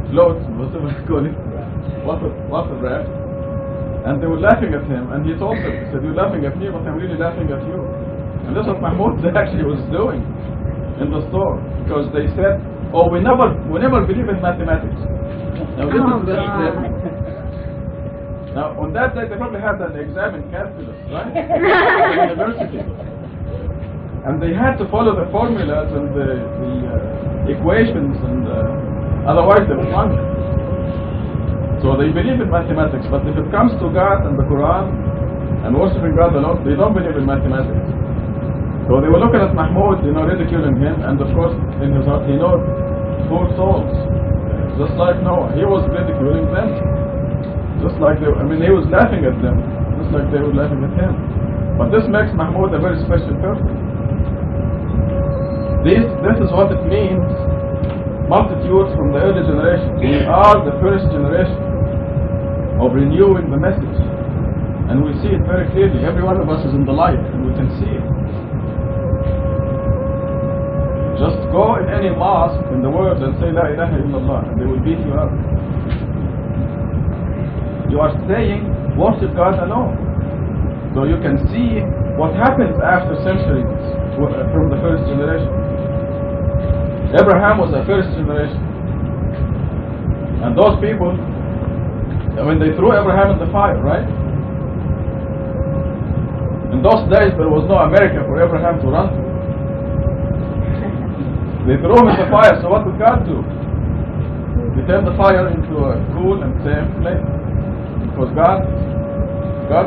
float, whatever you call it, water raft, and they were laughing at him, and he told them, he said, you're laughing at me, but I'm really laughing at you. And that's what Mahmoud actually was doing in the store, because they said, oh, we never believe in mathematics. Now this is the now on that day they probably had an exam in calculus, right? At the university. And they had to follow the formulas and the equations, and otherwise they would flunk. So they believe in mathematics, but if it comes to God and the Quran and worshiping God alone, they don't believe in mathematics. So they were looking at Mahmoud, ridiculing him, and of course in his heart he knows 4 souls, just like Noah. He was ridiculing them, just like he was laughing at them, just like they were laughing at him. But this makes Mahmoud a very special person. This is what it means, multitudes from the early generation. We are the first generation of renewing the message. And we see it very clearly. Every one of us is in the light, and we can see it. Just go in any mosque in the world and say La ilaha illallah, and they will beat you up. You are saying, worship God alone. So you can see what happens after centuries from the first generation. Abraham was a first generation. And those people, when they threw Abraham in the fire, right? In those days there was no America for Abraham to run to. They threw him in the fire, so what did God do? He turned the fire into a cool and safe place. Because God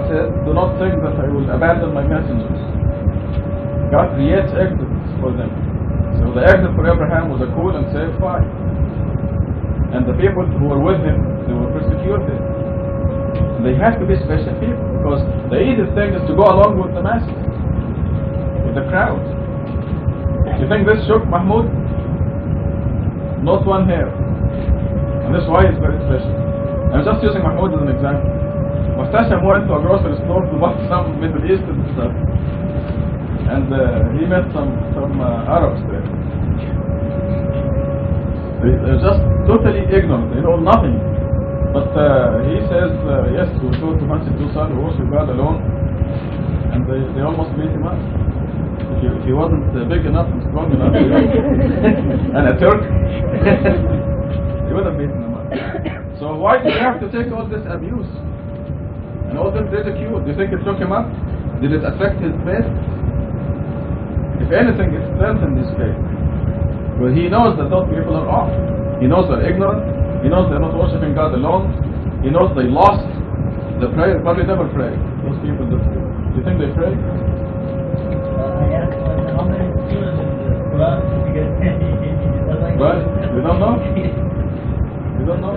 said, do not think that I will abandon my messengers. God creates exits for them. So the exit for Abraham was a cool and safe fire. And the people who were with him, they were persecuted. And they had to be special people, because the easiest thing is to go along with the masses, with the crowd. You think this shook Mahmoud? Not one hair. And that's why he's very special. I'm just using Mahmoud as an example. Mustasham went to a grocery store to buy some Middle Eastern stuff. And he met some Arabs there. They're just totally ignorant. They know nothing. But he says, yes, we go to Masjid Dusan, we worship God alone. And they almost beat him up. If he wasn't big enough and strong enough, and a Turk, he would have beaten him up. So why do you have to take all this abuse and all this ridicule? Do you think it took him up? Did it affect his faith? If anything, it strengthened his faith. But he knows that those people are off. He knows they're ignorant. He knows they're not worshiping God alone. He knows they lost the prayer. Probably never pray. Those people that do. You think they pray? I asked how many students in the Quran because Right? You don't know? You don't know?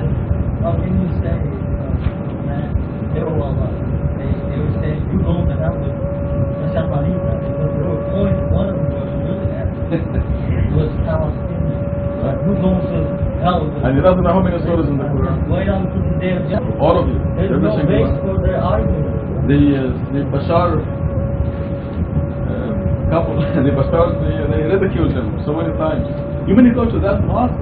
How can you say that they were Allah? They were saying you go to hell with Rashad Khalifa. They were pointing, one of them was looking at it was Palestinian. Right. Who goes to hell with And he doesn't know how many surahs in the Quran. wait until the day of judgment. All of you. There's Every no single base one. for their argument. The Bashar couple, the Bashars, they ridiculed him so many times. You mean you go to that mosque?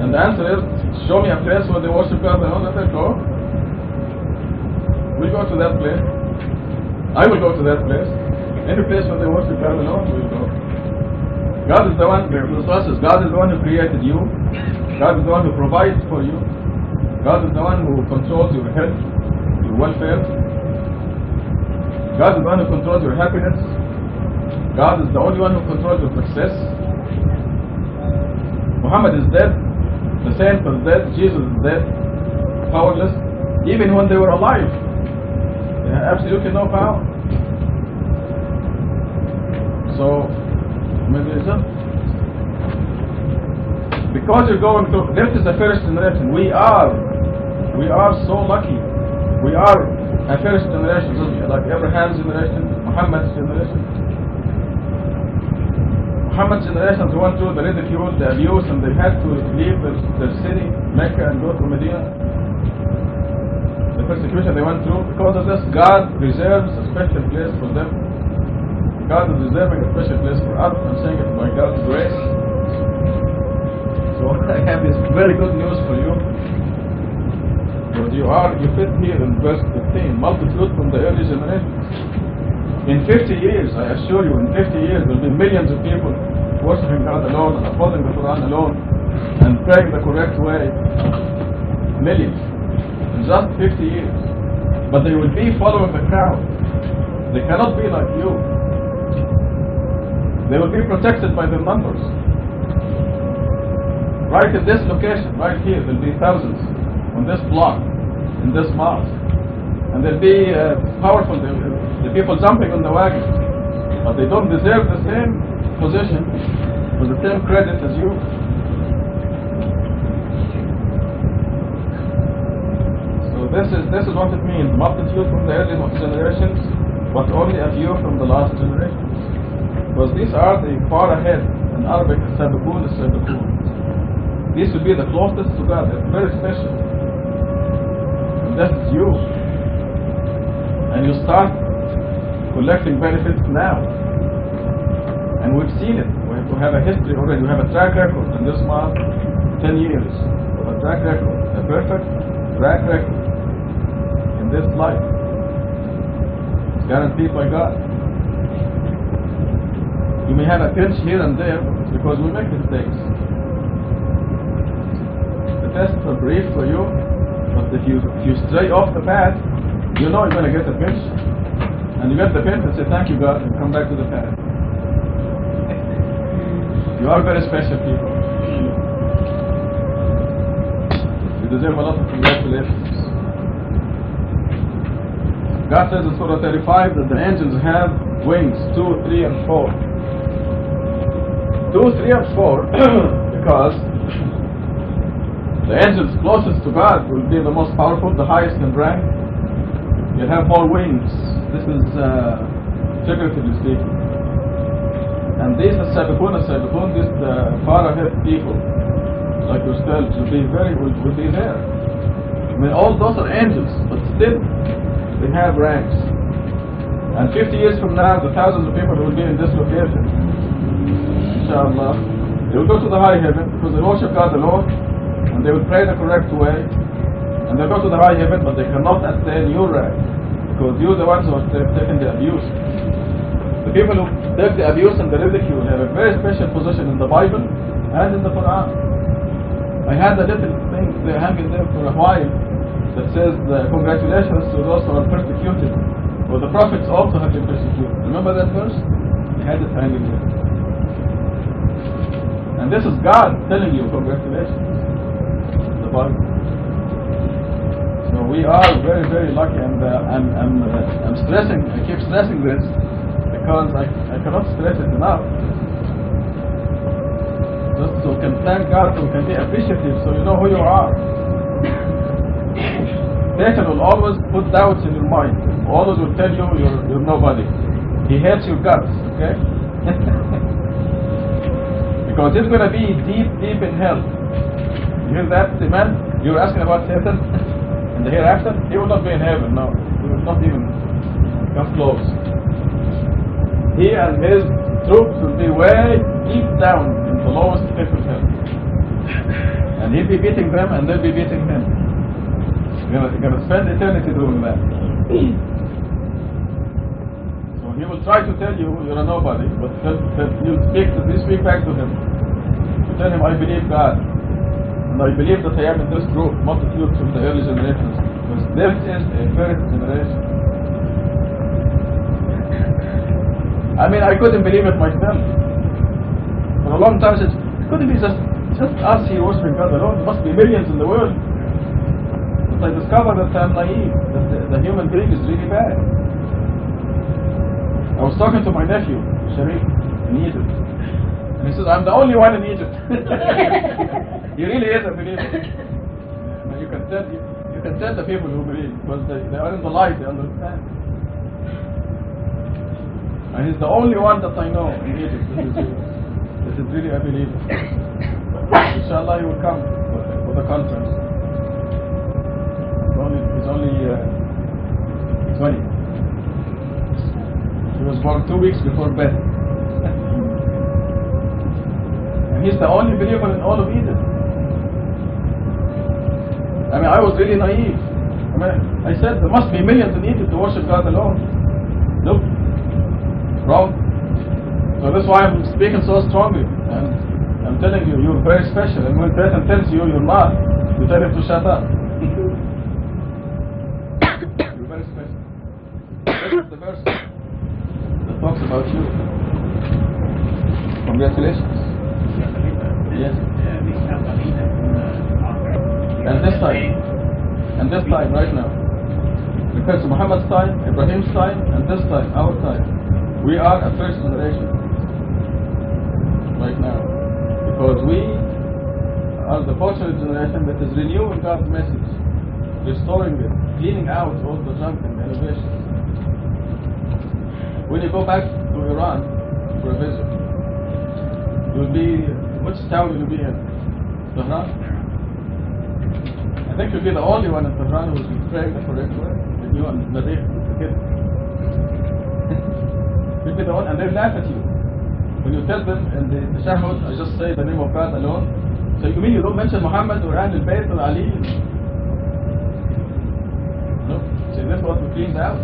And the answer is, show me a place where they worship God alone, let them go. We'll go to that place. I will go to that place. Any place where they worship God alone, we'll go. God is the one, God is the one who created you. God is the one who provides for you. God is the one who controls your health, your welfare. God is the one who controls your happiness. God is the only one who controls your success. Muhammad is dead. The saints are dead. Jesus is dead. Powerless. Even when they were alive, they had absolutely no power. So, maybe it's just because you're going to, this is the first generation. We are so lucky. We are a first generation, like Abraham's generation, Muhammad's generation. Muhammad's generation went through the ridicule, the abuse, and they had to leave their city, Mecca, and go to Medina. The persecution they went through, because of this, God reserves a special place for them. God is reserving a special place for us. I'm saying it by God's grace. So I have this very good news for you. But you fit here in verse 15, multitude from the early generations. In 50 years, I assure you, in 50 years, there will be millions of people worshiping God alone and upholding the Quran alone and praying the correct way. Millions. In just 50 years. But they will be following the crowd. They cannot be like you. They will be protected by their numbers. Right in this location, right here, there'll be thousands on this block, in this mosque. And they'll be powerful, the people jumping on the wagon. But they don't deserve the same position with the same credit as you. So this is what it means. Multitude from the early generations, but only a few from the last generation. Because these are the far ahead. In Arabic, Sabakun is Sabakun. These will be the closest to God. They're very special. And that is you. And you start collecting benefits now. And we've seen it. We have a history already. We have a track record in this month, 10 years. We have a track record, a perfect track record in this life. It's guaranteed by God. You may have a pinch here and there because we make mistakes. The tests are brief for you, but if you stray off the path, you know you're going to get a pinch. And you get the pinch and say, thank you God, and come back to the path. You are very special people. You deserve a lot of congratulations. God says in Surah 35 that the angels have wings, 2, 3, and 4. 2, 3, and 4 because the angels closest to God will be the most powerful, the highest in rank. You'll have more wings. This is figuratively speaking. And these are Sabakun, these far ahead people, like yourselves, will be there. I mean, all those are angels, but still they have ranks. And 50 years from now, the thousands of people who will be in this location, inshallah, they will go to the high heaven because they worship God alone, and they will pray the correct way, and they'll go to the high heaven, but they cannot attain your rank because you're the ones who are taking the abuse. The people who take the abuse and the ridicule have a very special position in the Bible and in the Quran. I had a little thing hanging there for a while that says congratulations to those who are persecuted. Well, the prophets also have been persecuted. Remember that verse? I had it hanging there. And this is God telling you congratulations. The Bible. So we are very, very lucky, and I'm stressing. I keep stressing this because I cannot stress it enough. Just so we can thank God, so we can be appreciative, so you know who you are. Satan will always put doubts in your mind. Always will tell you you're nobody. He hates your guts, okay? Because it's going to be deep, deep in hell. You hear that, man? You're asking about Satan in the hereafter? He will not be in heaven, no. He will not even come close. He and his troops will be way deep down in the lowest pit of hell. And he'll be beating them and they'll be beating him. You're going to spend eternity doing that. So he will try to tell you you're a nobody, but you'll speak back to him. You tell him, I believe God. And I believe that I am in this group, multitudes from the early generations. Because this is a first generation. I mean, I couldn't believe it myself. For a long time I said, could it be just us here worshiping God alone? There must be millions in the world. But I discovered that I'm naive, that the human being is really bad. I was talking to my nephew, Sharif, in Egypt. And he says, I'm the only one in Egypt. He really is a believer. You can tell the people who believe, because they are in the light, they understand. And he's the only one that I know in Egypt that is really a believer. Inshallah, he will come for the conference. He's only 20. He was born 2 weeks before Beth. And he's the only believer in all of Egypt. I mean, I was really naive. I said there must be millions in Egypt to worship God alone. Nope. Wrong. So that's why I'm speaking so strongly. And I'm telling you, you're very special. And when Satan tells you you're not, you tell him to shut up. You're very special. This is the verse that talks about you. Congratulations. Yes. And this time, right now. Because Muhammad's time, Ibrahim's time, and this time, our time. We are a first generation. Right now. Because we are the fortunate generation that is renewing God's message, restoring it, cleaning out all the junk and innovations. When you go back to Iran for a visit, you'll be, which town will you be in? Tehran? I think you'll be the only one in Tehran who's praying the correct way. And you and Nadir, the kid. You'll be the one, and they laugh at you. When you tell them in the tashahhud, I just say the name of God alone. So you mean you don't mention Muhammad or Ahl al-Bayt or Ali? No. See, that's what we cleaned out.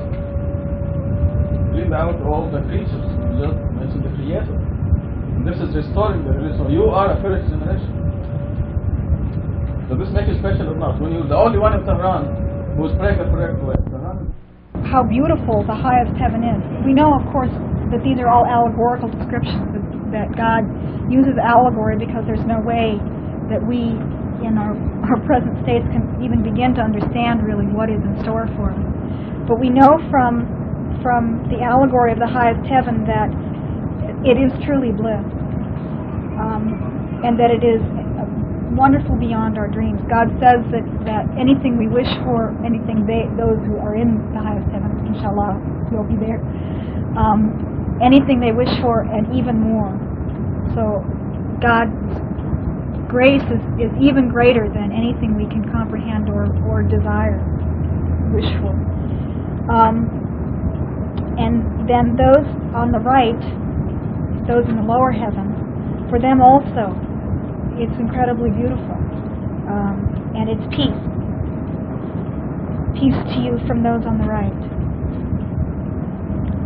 Cleaned out all the creatures. We just mentioned the Creator. And this is restoring the religion. So you are a first generation. So this makes you special or not? When you're the only one in Tehran who's praying the correct way. How beautiful the highest heaven is. We know, of course, that these are all allegorical descriptions, that God uses allegory because there's no way that we in our present states can even begin to understand really what is in store for us. But we know from the allegory of the highest heaven that it is truly bliss, and that it is wonderful beyond our dreams. God says that anything we wish for, those who are in the highest heaven, inshallah, will be there. Anything they wish for and even more. So God's grace is even greater than anything we can comprehend or desire, wish for. And then those on the right, those in the lower heaven, for them also, it's incredibly beautiful. And it's peace. Peace to you from those on the right.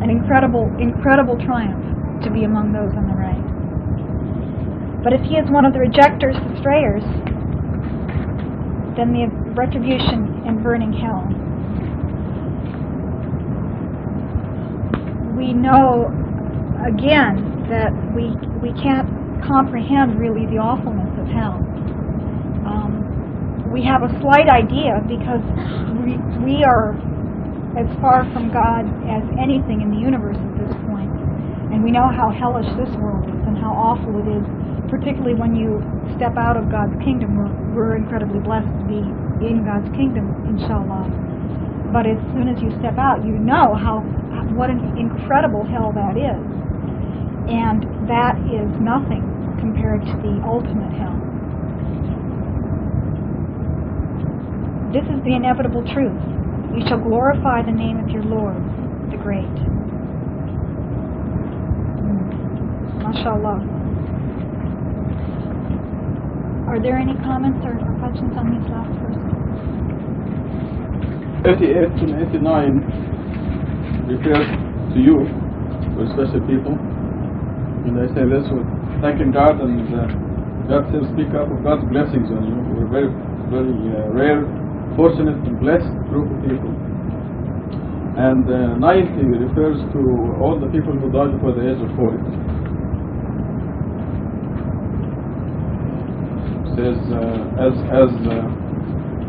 An incredible triumph to be among those on the right. But if he is one of the rejectors, the strayers, then the retribution in burning hell. We know, again, that we can't comprehend really the awfulness of hell. We have a slight idea because we are as far from God as anything in the universe at this point. And we know how hellish this world is and how awful it is, particularly when you step out of God's kingdom. We're incredibly blessed to be in God's kingdom, inshallah. But as soon as you step out, you know what an incredible hell that is. And that is nothing compared to the ultimate hell. This is the inevitable truth. You shall glorify the name of your Lord, the Great. MashaAllah. Are there any comments or questions on these last verses? 88 and 89 refers to you, to special people. And I say this with thanking God, and God says, speak up of God's blessings on you. We're very, very rare, fortunate, and blessed group of people. And 90 refers to all the people who died before the age of 40. Says,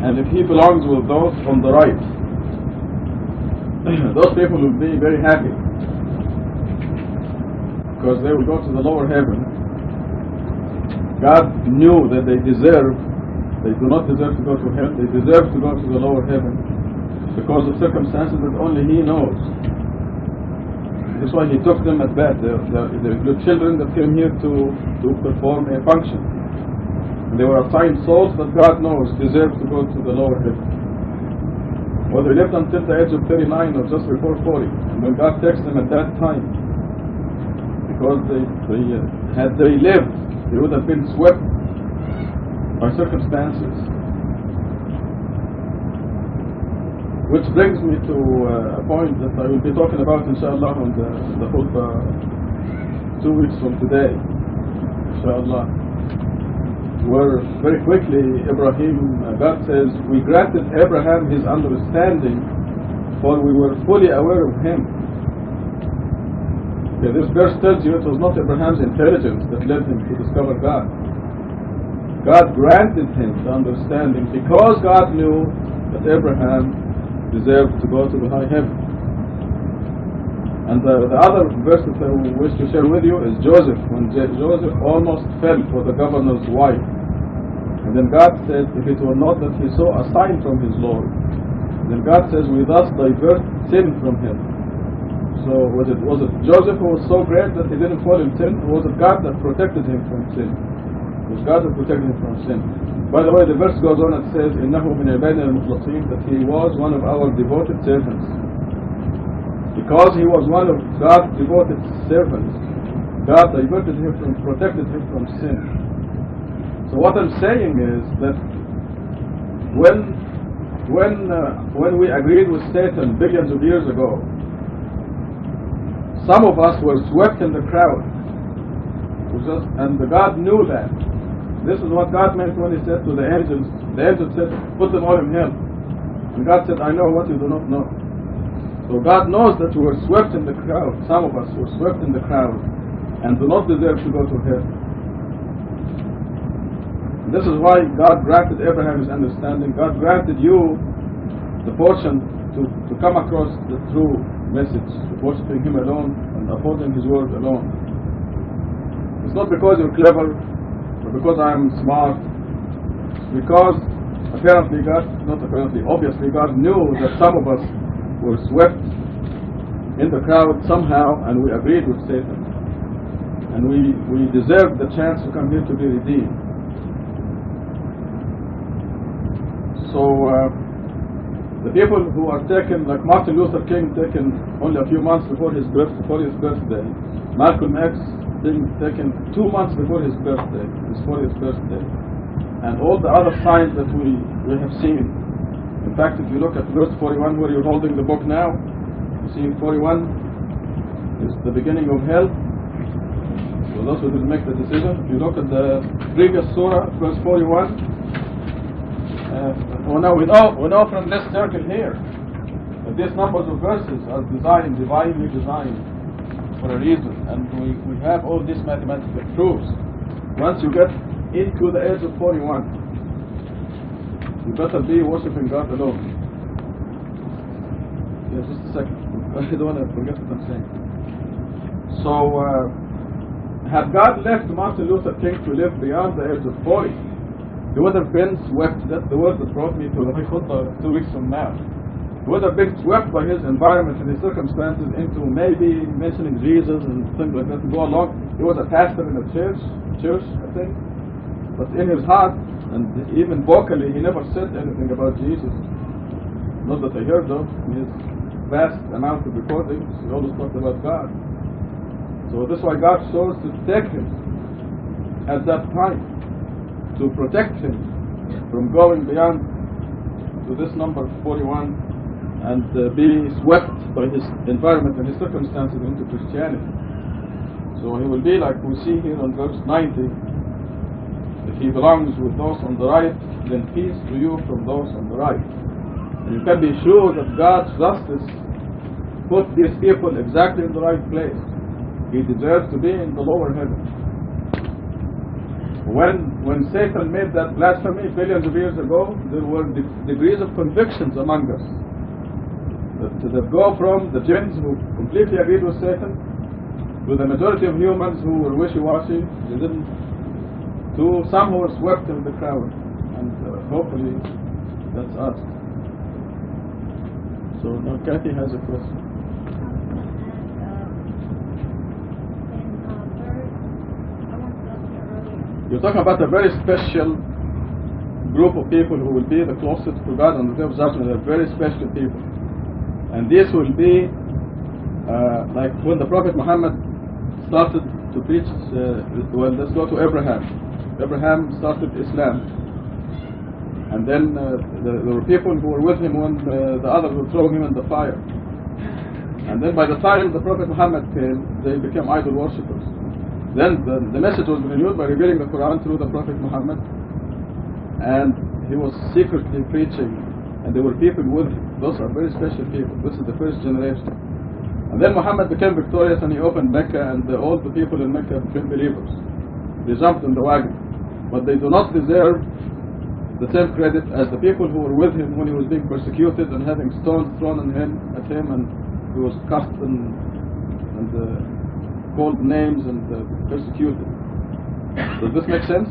and if he belongs with those on the right, those people will be very happy, because they will go to the lower heaven. God knew that they do not deserve to go to hell, they deserve to go to the lower heaven because of circumstances that only he knows. That's why he took them at that. They're good children that came here to perform a function. And they were assigned souls that God knows deserve to go to the lower heaven. Whether they lived until the age of 39 or just before 40, and when God takes them at that time, because had they lived, they would have been swept by circumstances. Which brings me to a point that I will be talking about, inshallah, on the khutbah 2 weeks from today, inshallah. Where very quickly God says, we granted Abraham his understanding, for we were fully aware of him. Okay, this verse tells you it was not Abraham's intelligence that led him to discover God. God granted him the understanding because God knew that Abraham deserved to go to the high heaven. And the other verse that I wish to share with you is Joseph, when Joseph almost fell for the governor's wife. And then God said, if it were not that he saw a sign from his Lord, then God says, we thus divert sin from him. So was it Joseph who was so great that he didn't fall in sin, or was it God that protected him from sin? It was God that protected him from sin. By the way, the verse goes on and says, إِنَّهُ مِنْ عِبَادِنَا الْمُخْلَصِينَ, that he was one of our devoted servants. Because he was one of God's devoted servants, God diverted him from, protected him from sin. So what I'm saying is that when we agreed with Satan billions of years ago, some of us were swept in the crowd, and God knew that. This is what God meant when he said to the angels said, put them all in hell. And God said, I know what you do not know. So God knows that we were swept in the crowd. Some of us were swept in the crowd and do not deserve to go to hell. This is why God granted Abraham his understanding. God granted you the portion to come across the true message, worshiping him alone and upholding his word alone. It's not because you're clever or because I'm smart. It's because apparently obviously God knew that some of us were swept in the crowd somehow, and we agreed with Satan, and we deserved the chance to come here to be redeemed. So the people who are taken, like Martin Luther King, taken only a few months before his birthday, Malcolm X being taken 2 months before his 40th birthday, and all the other signs that we have seen. In fact, if you look at verse 41 where you're holding the book now, you see 41 is the beginning of hell. So those who didn't make the decision, if you look at the previous surah, verse 41, we know from this circle here that these numbers of verses are divinely designed for a reason, and we have all these mathematical proofs. Once you get into the age of 41, you better be worshiping God alone. Yeah, just a second. I don't want to forget what I'm saying. So, had God left Martin Luther King to live beyond the age of 40, he would have been swept. That's the word that brought me to the khutbah 2 weeks from now. He would have been swept by his environment and his circumstances into maybe mentioning Jesus and things like that to go along. He was a pastor in a church, I think. But in his heart, and even vocally, he never said anything about Jesus. Not that I heard of. In his vast amount of recordings, he always talked about God. So that's why God chose to take him at that time, to protect him from going beyond to this number 41 and be swept by his environment and his circumstances into Christianity. So he will be like we see here on verse 90. If he belongs with those on the right, then peace to you from those on the right. And you can be sure that God's justice put these people exactly in the right place. He deserves to be in the lower heaven. When Satan made that blasphemy billions of years ago, there were degrees of convictions among us that go from the jinns who completely agreed with Satan to the majority of humans who were wishy-washy. They didn't. To some who were swept in the crowd, and hopefully that's us. So now Kathy has a question. You're talking about a very special group of people who will be the closest to God on the day of judgment. They're very special people, and this will be like when the Prophet Muhammad started to preach. Well, let's go to Abraham. Abraham started Islam, and then there were people who were with him when the others were throwing him in the fire, and then by the time the Prophet Muhammad came, they became idol worshippers. Then the message was renewed by revealing the Quran through the Prophet Muhammad, and he was secretly preaching, and there were people with him. Those are very special people. This is the first generation. And then Muhammad became victorious and he opened Mecca, and all the people in Mecca became believers. They jumped in the wagon. But they do not deserve the same credit as the people who were with him when he was being persecuted and having stones thrown at him, and he was cussed and called names and persecuted. Does this make sense?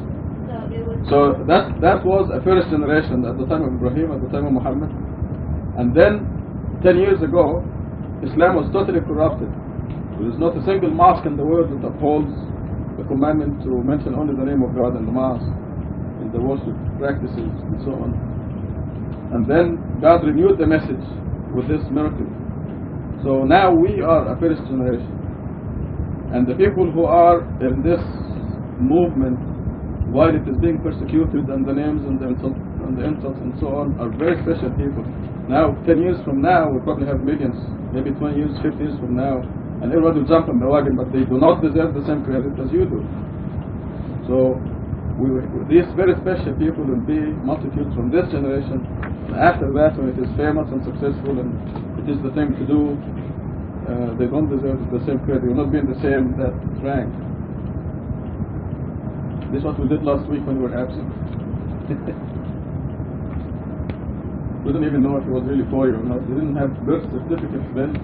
So that was a first generation at the time of Ibrahim, at the time of Muhammad. And then 10 years ago, Islam was totally corrupted. There is not a single mosque in the world that upholds the commandment to mention only the name of God in the mosque, in the worship practices and so on. And then God renewed the message with this miracle. So now we are a first generation. And the people who are in this movement, while it is being persecuted and the names and the insults and so on, are very special people. Now, 10 years from now, we'll probably have millions, maybe 20 years, 50 years from now, and everyone will jump on the wagon, but they do not deserve the same credit as you do. So, these very special people will be multitudes from this generation, and after that, when it is famous and successful and it is the thing to do, they don't deserve the same credit. They will not be in the same rank. This is what we did last week when we were absent. We didn't even know if he was really 40 or not. They didn't have birth certificates then.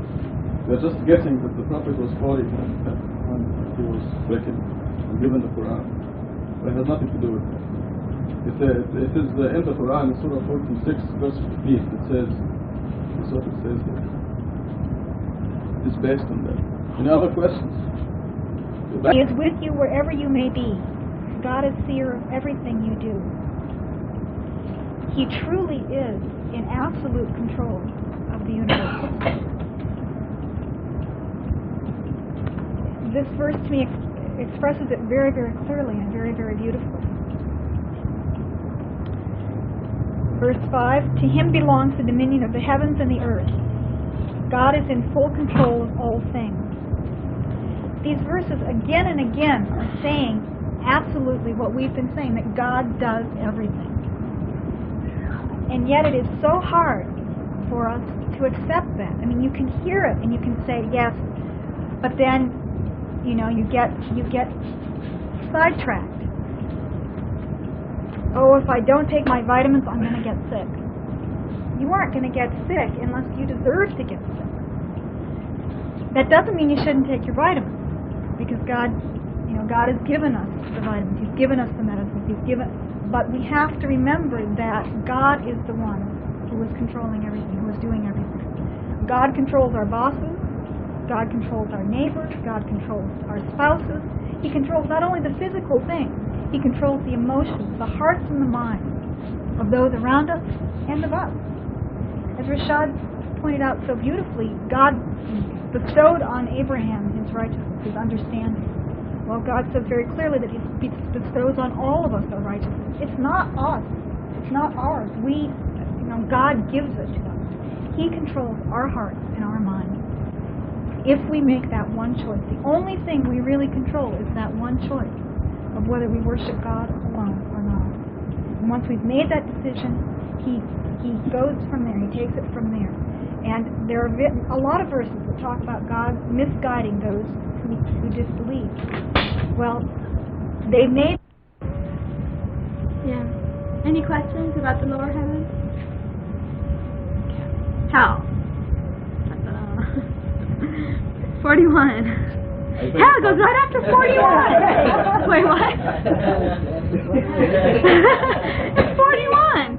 They were just guessing that the Prophet was 40 when he was taken and given the Quran. But it has nothing to do with that. It is in the Quran, in Surah 46, verse 15. It says, this is what it says there. It's based on that. Any other questions? He is with you wherever you may be. God is seer of everything you do. He truly is in absolute control of the universe. This verse to me expresses it very, very clearly and very, very beautifully. Verse 5, to him belongs the dominion of the heavens and the earth. God is in full control of all things. These verses again and again are saying absolutely what we've been saying, that God does everything. And yet it is so hard for us to accept that. I mean, you can hear it and you can say yes, but then, you know, you get sidetracked. Oh, if I don't take my vitamins, I'm going to get sick. You aren't going to get sick unless you deserve to get sick. That doesn't mean you shouldn't take your vitamins, because God has given us the vitamins. He's given us the medicines. But we have to remember that God is the one who is controlling everything, who is doing everything. God controls our bosses. God controls our neighbors. God controls our spouses. He controls not only the physical things, He controls the emotions, the hearts and the minds of those around us and of us. As Rashad pointed out so beautifully, God bestowed on Abraham his righteousness, his understanding. Well, God says very clearly that He bestows on all of us our righteousness. It's not us. It's not ours. God gives it to us. He controls our hearts and our minds. If we make that one choice, the only thing we really control is that one choice of whether we worship God alone or not. And once we've made that decision, He goes from there. He takes it from there. And there are a lot of verses that talk about God misguiding those who disbelieve. Well, they made... Yeah. Any questions about the lower heavens? Hell. 41. Hell goes right after 41. Wait, what? It's 41.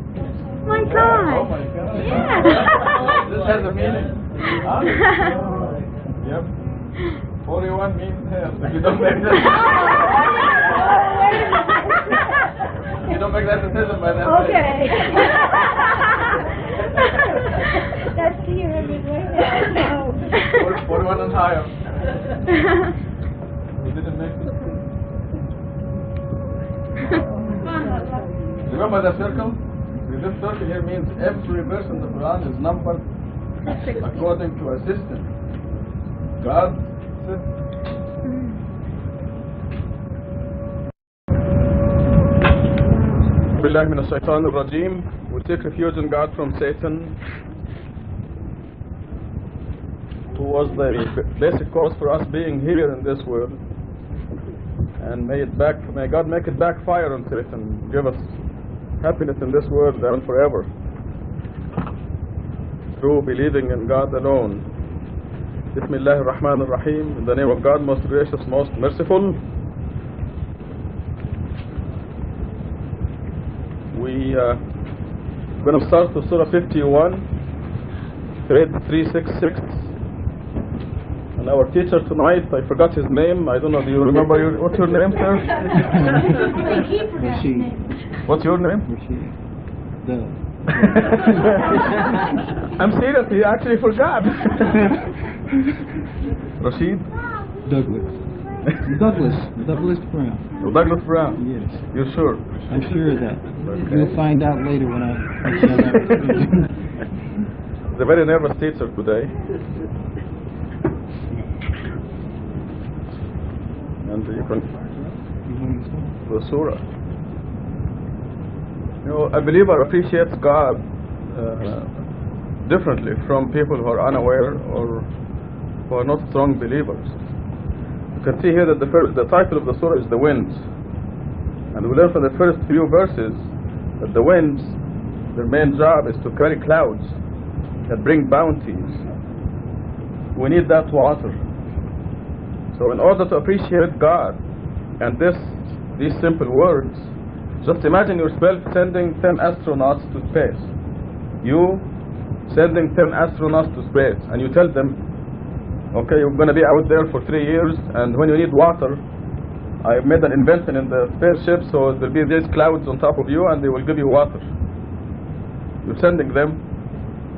My God. Oh my God. Yeah. This has a meaning. Yep. 41 means hell. If you don't make that, you don't make that decision by that. Okay. That's you, right? No. 41 and higher. We didn't make it. Remember the circle? This circle here means every verse in the Quran is numbered according to a system. God's system. Billahi min ash-shaytan ar-rajim. We take refuge in God from Satan. who was the basic cause for us being here in this world, and may God make it backfire on it and give us happiness in this world and forever through believing in God alone. Bismillah ar-Rahman ar-Rahim. In the name of God, most gracious, most merciful. We're going to start with Surah 51, grade 366. And our teacher tonight, I forgot his name. I don't know, do you remember what's your name, sir? Rashid. What's your name? Rashid. I'm serious, he actually forgot. Rashid? Douglas Brown. Oh, Douglas Brown? Yes. You're sure? I'm sure of that. Okay. You'll find out later when I He's a very nervous teacher today. And you can the surah. You know, a believer appreciates God differently from people who are unaware or who are not strong believers. You can see here that the title of the surah is the winds, and we learn from the first few verses that the winds, their main job is to carry clouds that bring bounties. We need that water. So in order to appreciate God and these simple words, just imagine yourself sending 10 astronauts to space. You sending 10 astronauts to space, and you tell them, okay, you're going to be out there for 3 years, and when you need water, I made an invention in the spaceship, so there'll be these clouds on top of you, and they will give you water. You're sending them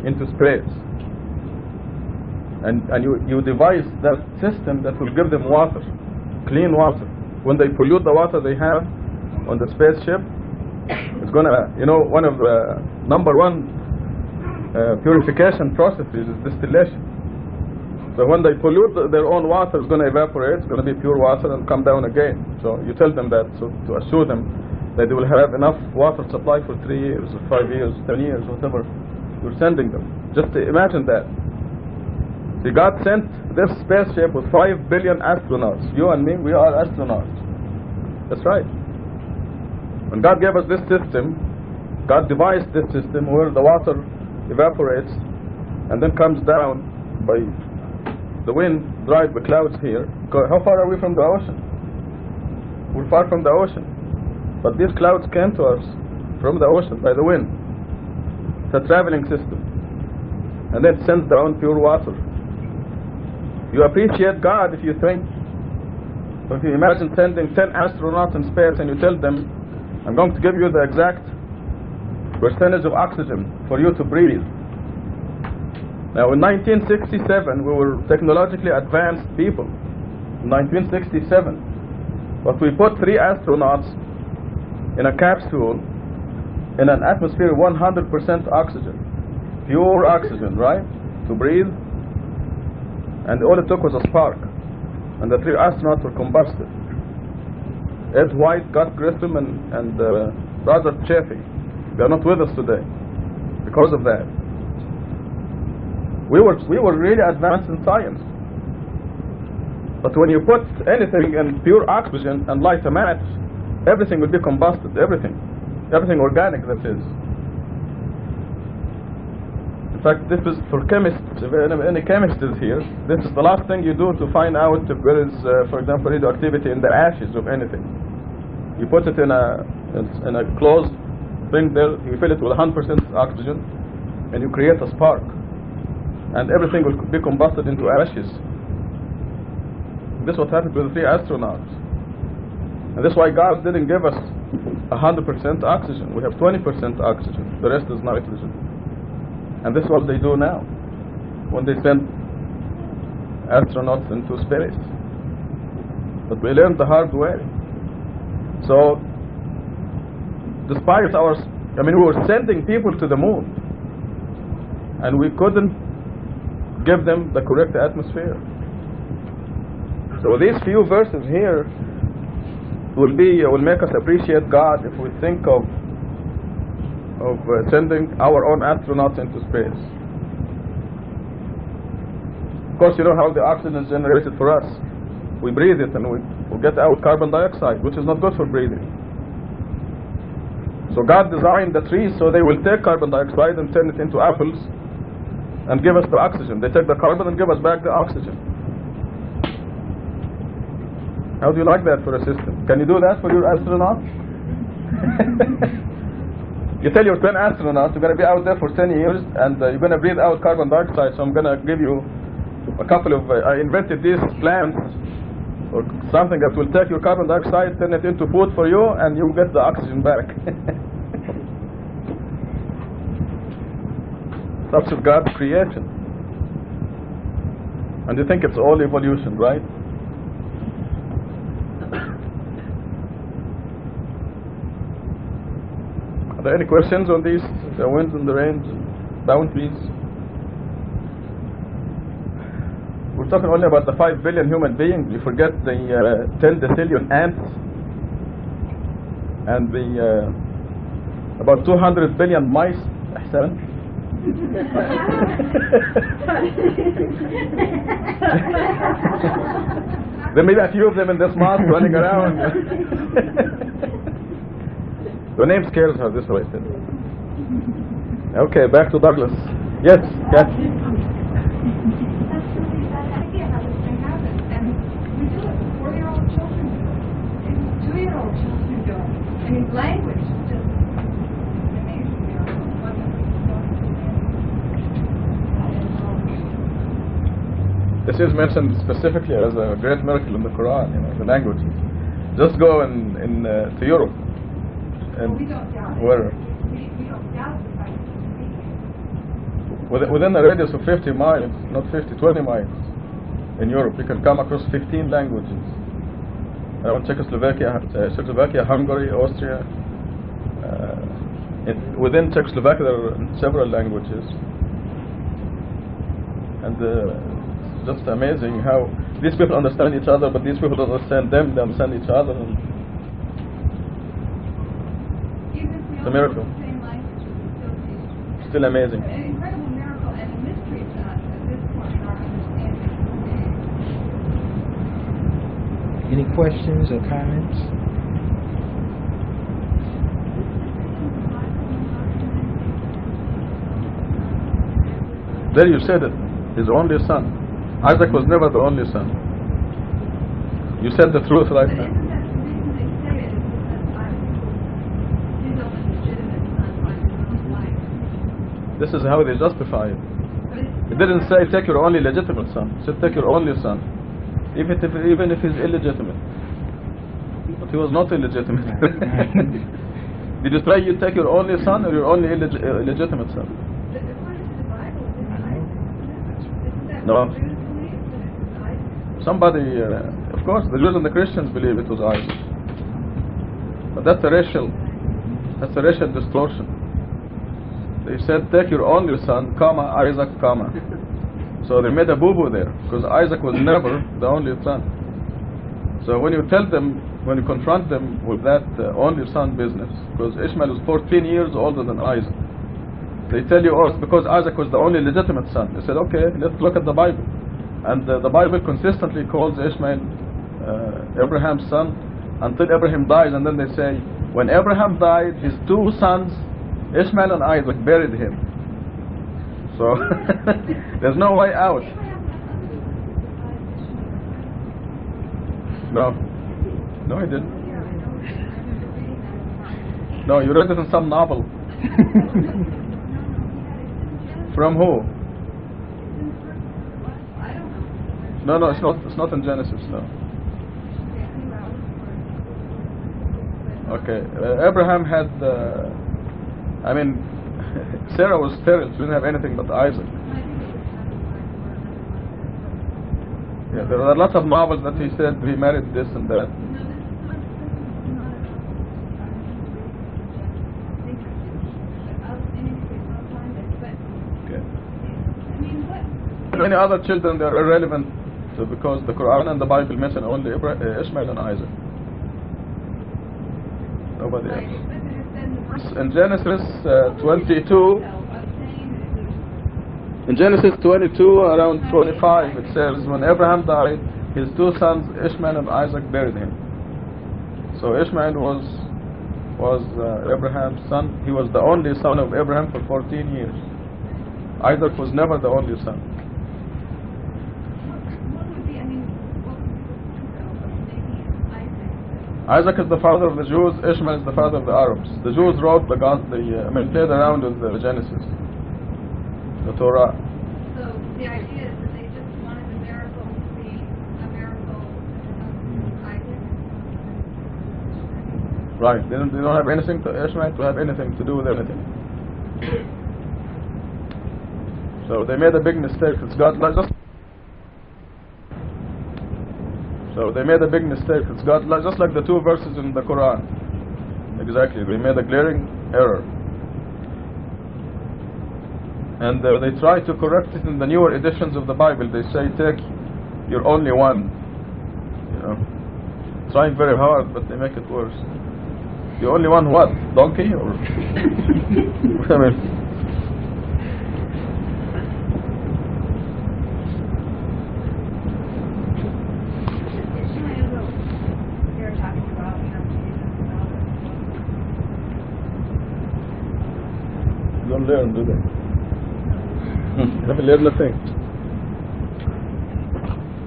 into space. And you devise that system that will give them water, clean water. When they pollute the water they have on the spaceship, it's gonna, one of the number one purification processes is distillation. So when they pollute their own water, it's gonna evaporate, it's gonna be pure water and come down again. So you tell them that, so to assure them that they will have enough water supply for 3 years, or 5 years, 10 years, whatever you're sending them. Just imagine that. See, God sent this spaceship with 5 billion astronauts. You and me, we are astronauts. That's right. When God gave us this system, God devised this system where the water evaporates and then comes down by the wind, drive the clouds here. How far are we from the ocean? We're far from the ocean. But these clouds came to us from the ocean by the wind. It's a traveling system. And then it sends down pure water. You appreciate God if you imagine sending 10 astronauts in space and you tell them, I'm going to give you the exact percentage of oxygen for you to breathe. Now in 1967 we were technologically advanced people. In 1967. But we put 3 astronauts in a capsule in an atmosphere of 100% oxygen. Pure oxygen, right? To breathe. And all it took was a spark. And the 3 astronauts were combusted. Ed White, Gus Grissom, and Roger Chaffee. They are not with us today because of that. We were really advanced in science. But when you put anything in pure oxygen and light a match, everything will be combusted. Everything organic, that is. In fact, this is for chemists. If any chemist is here, this is the last thing you do to find out if there is, for example, radioactivity in the ashes of anything. You put it in a closed thing there, you fill it with 100% oxygen, and you create a spark. And everything will be combusted into ashes. This is what happened with the 3 astronauts. And that's why God didn't give us 100% oxygen. We have 20% oxygen. The rest is nitrogen. And this is what they do now when they send astronauts into space. But we learned the hard way. So, despite we were sending people to the moon, and we couldn't give them the correct atmosphere. So these few verses here will make us appreciate God if we think of sending our own astronauts into space. Of course, you know how the oxygen is generated for us. We breathe it and we get out carbon dioxide, which is not good for breathing. So God designed the trees so they will take carbon dioxide and turn it into apples and give us the oxygen. They take the carbon and give us back the oxygen. How do you like that for a system? Can you do that for your astronauts? You tell your 10 astronauts you're going to be out there for 10 years and you're going to breathe out carbon dioxide, so I'm going to give you a couple of, I invented these plants or something that will take your carbon dioxide, turn it into food for you, and you get the oxygen back. Such is God's creation. And you think it's all evolution, right? Are there any questions on these? The winds and the rains, boundaries? We're talking only about the 5 billion human beings. You forget the 10 decillion ants and the about 200 billion mice. أحسن. There may be a few of them in this mosque running around. Your name scares her, this way. Okay, back to Douglas. Yes, Kat. That's really bad idea how this thing happens. And we do it. 4-year-old children do it. And 2-year-old children do it. I mean, language is just amazing. This is mentioned specifically as a great miracle in the Quran, the languages. Just go to Europe. And we don't doubt where? We don't doubt the fact that Within a radius of 50 miles, not 50, 20 miles, in Europe, you can come across 15 languages. Around Czechoslovakia, Hungary, Austria. Within Czechoslovakia, there are several languages. And it's just amazing how these people understand each other, but these people don't understand them, they understand each other. And it's a miracle. Still amazing. An incredible miracle and a mystery to us at this point in our understanding. Any questions or comments? There you said it. His only son. Isaac was never the only son. You said the truth right now. This is how they justify it. It didn't say take your only legitimate son. It said take your only son, even if he's illegitimate. But he was not illegitimate. Did you try you take your only son or your only illegitimate son? No. Somebody, of course, the Jews and the Christians believe it was Isaac. But that's a racial distortion. They said, take your only son, comma, Isaac, comma. So they made a boo-boo there, because Isaac was never the only son. So when you tell them, when you confront them with that only son business, because Ishmael was 14 years older than Isaac, they tell you, oh, it's because Isaac was the only legitimate son. They said, okay, let's look at the Bible. And the Bible consistently calls Ishmael Abraham's son until Abraham dies, and then they say, when Abraham died, his 2 sons, Ishmael and Isaac, buried him. So there's no way out. No, he didn't. No, you read it in some novel. From who? No, it's not in Genesis, no. Okay, Abraham had, Sarah was sterile, she didn't have anything but Isaac. Yeah, there are lots of novels that he said he married this and that. Okay. Any other children, they are irrelevant because the Quran and the Bible mention only Ishmael and Isaac. Nobody else. In Genesis 22, In Genesis 22, around 25, it says, when Abraham died, his two sons, Ishmael and Isaac, buried him. So Ishmael was Abraham's son. He was the only son of Abraham for 14 years. Isaac was never the only son. What would be, I mean, what would be the maybe Isaac? Isaac is the father of the Jews. Ishmael is the father of the Arabs. The Jews wrote played around with the Genesis, the Torah. So the idea is that they just wanted the miracle to be a miracle of Isaac. Right. They don't have anything to Ishmael to have anything to do with anything. So they made a big mistake. It's God just. So they made a big mistake. It's God just like the two verses in the Quran. Exactly. They made a glaring error. And they try to correct it in the newer editions of the Bible. They say, take your only one. You know, trying very hard, but they make it worse. The only one what? Donkey? Or I mean, Ishmael, you're talking about, you don't learn, do they? They haven't learned nothing.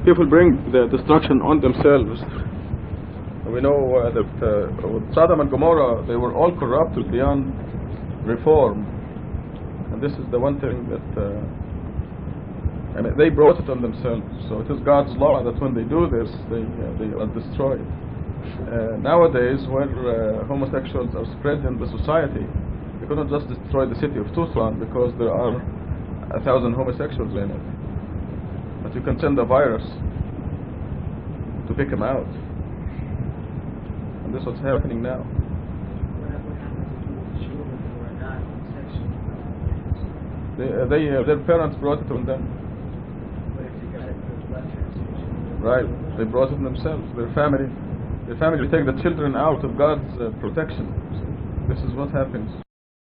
People bring the destruction on themselves. We know that with Sodom and Gomorrah, they were all corrupted beyond reform. And this is the one thing that they brought it on themselves. So it is God's law that when they do this, they are destroyed. Nowadays, where homosexuals are spread in the society, they could not just destroy the city of Tucson because there are 1,000 homosexuals in it. But you can send a virus to pick them out. And this is what's happening now. What happens to children who are not homosexual? Their parents brought it on them. But if they got it through blood transfusion? Right. They brought it themselves. Their family take the children out of God's protection. This is what happens.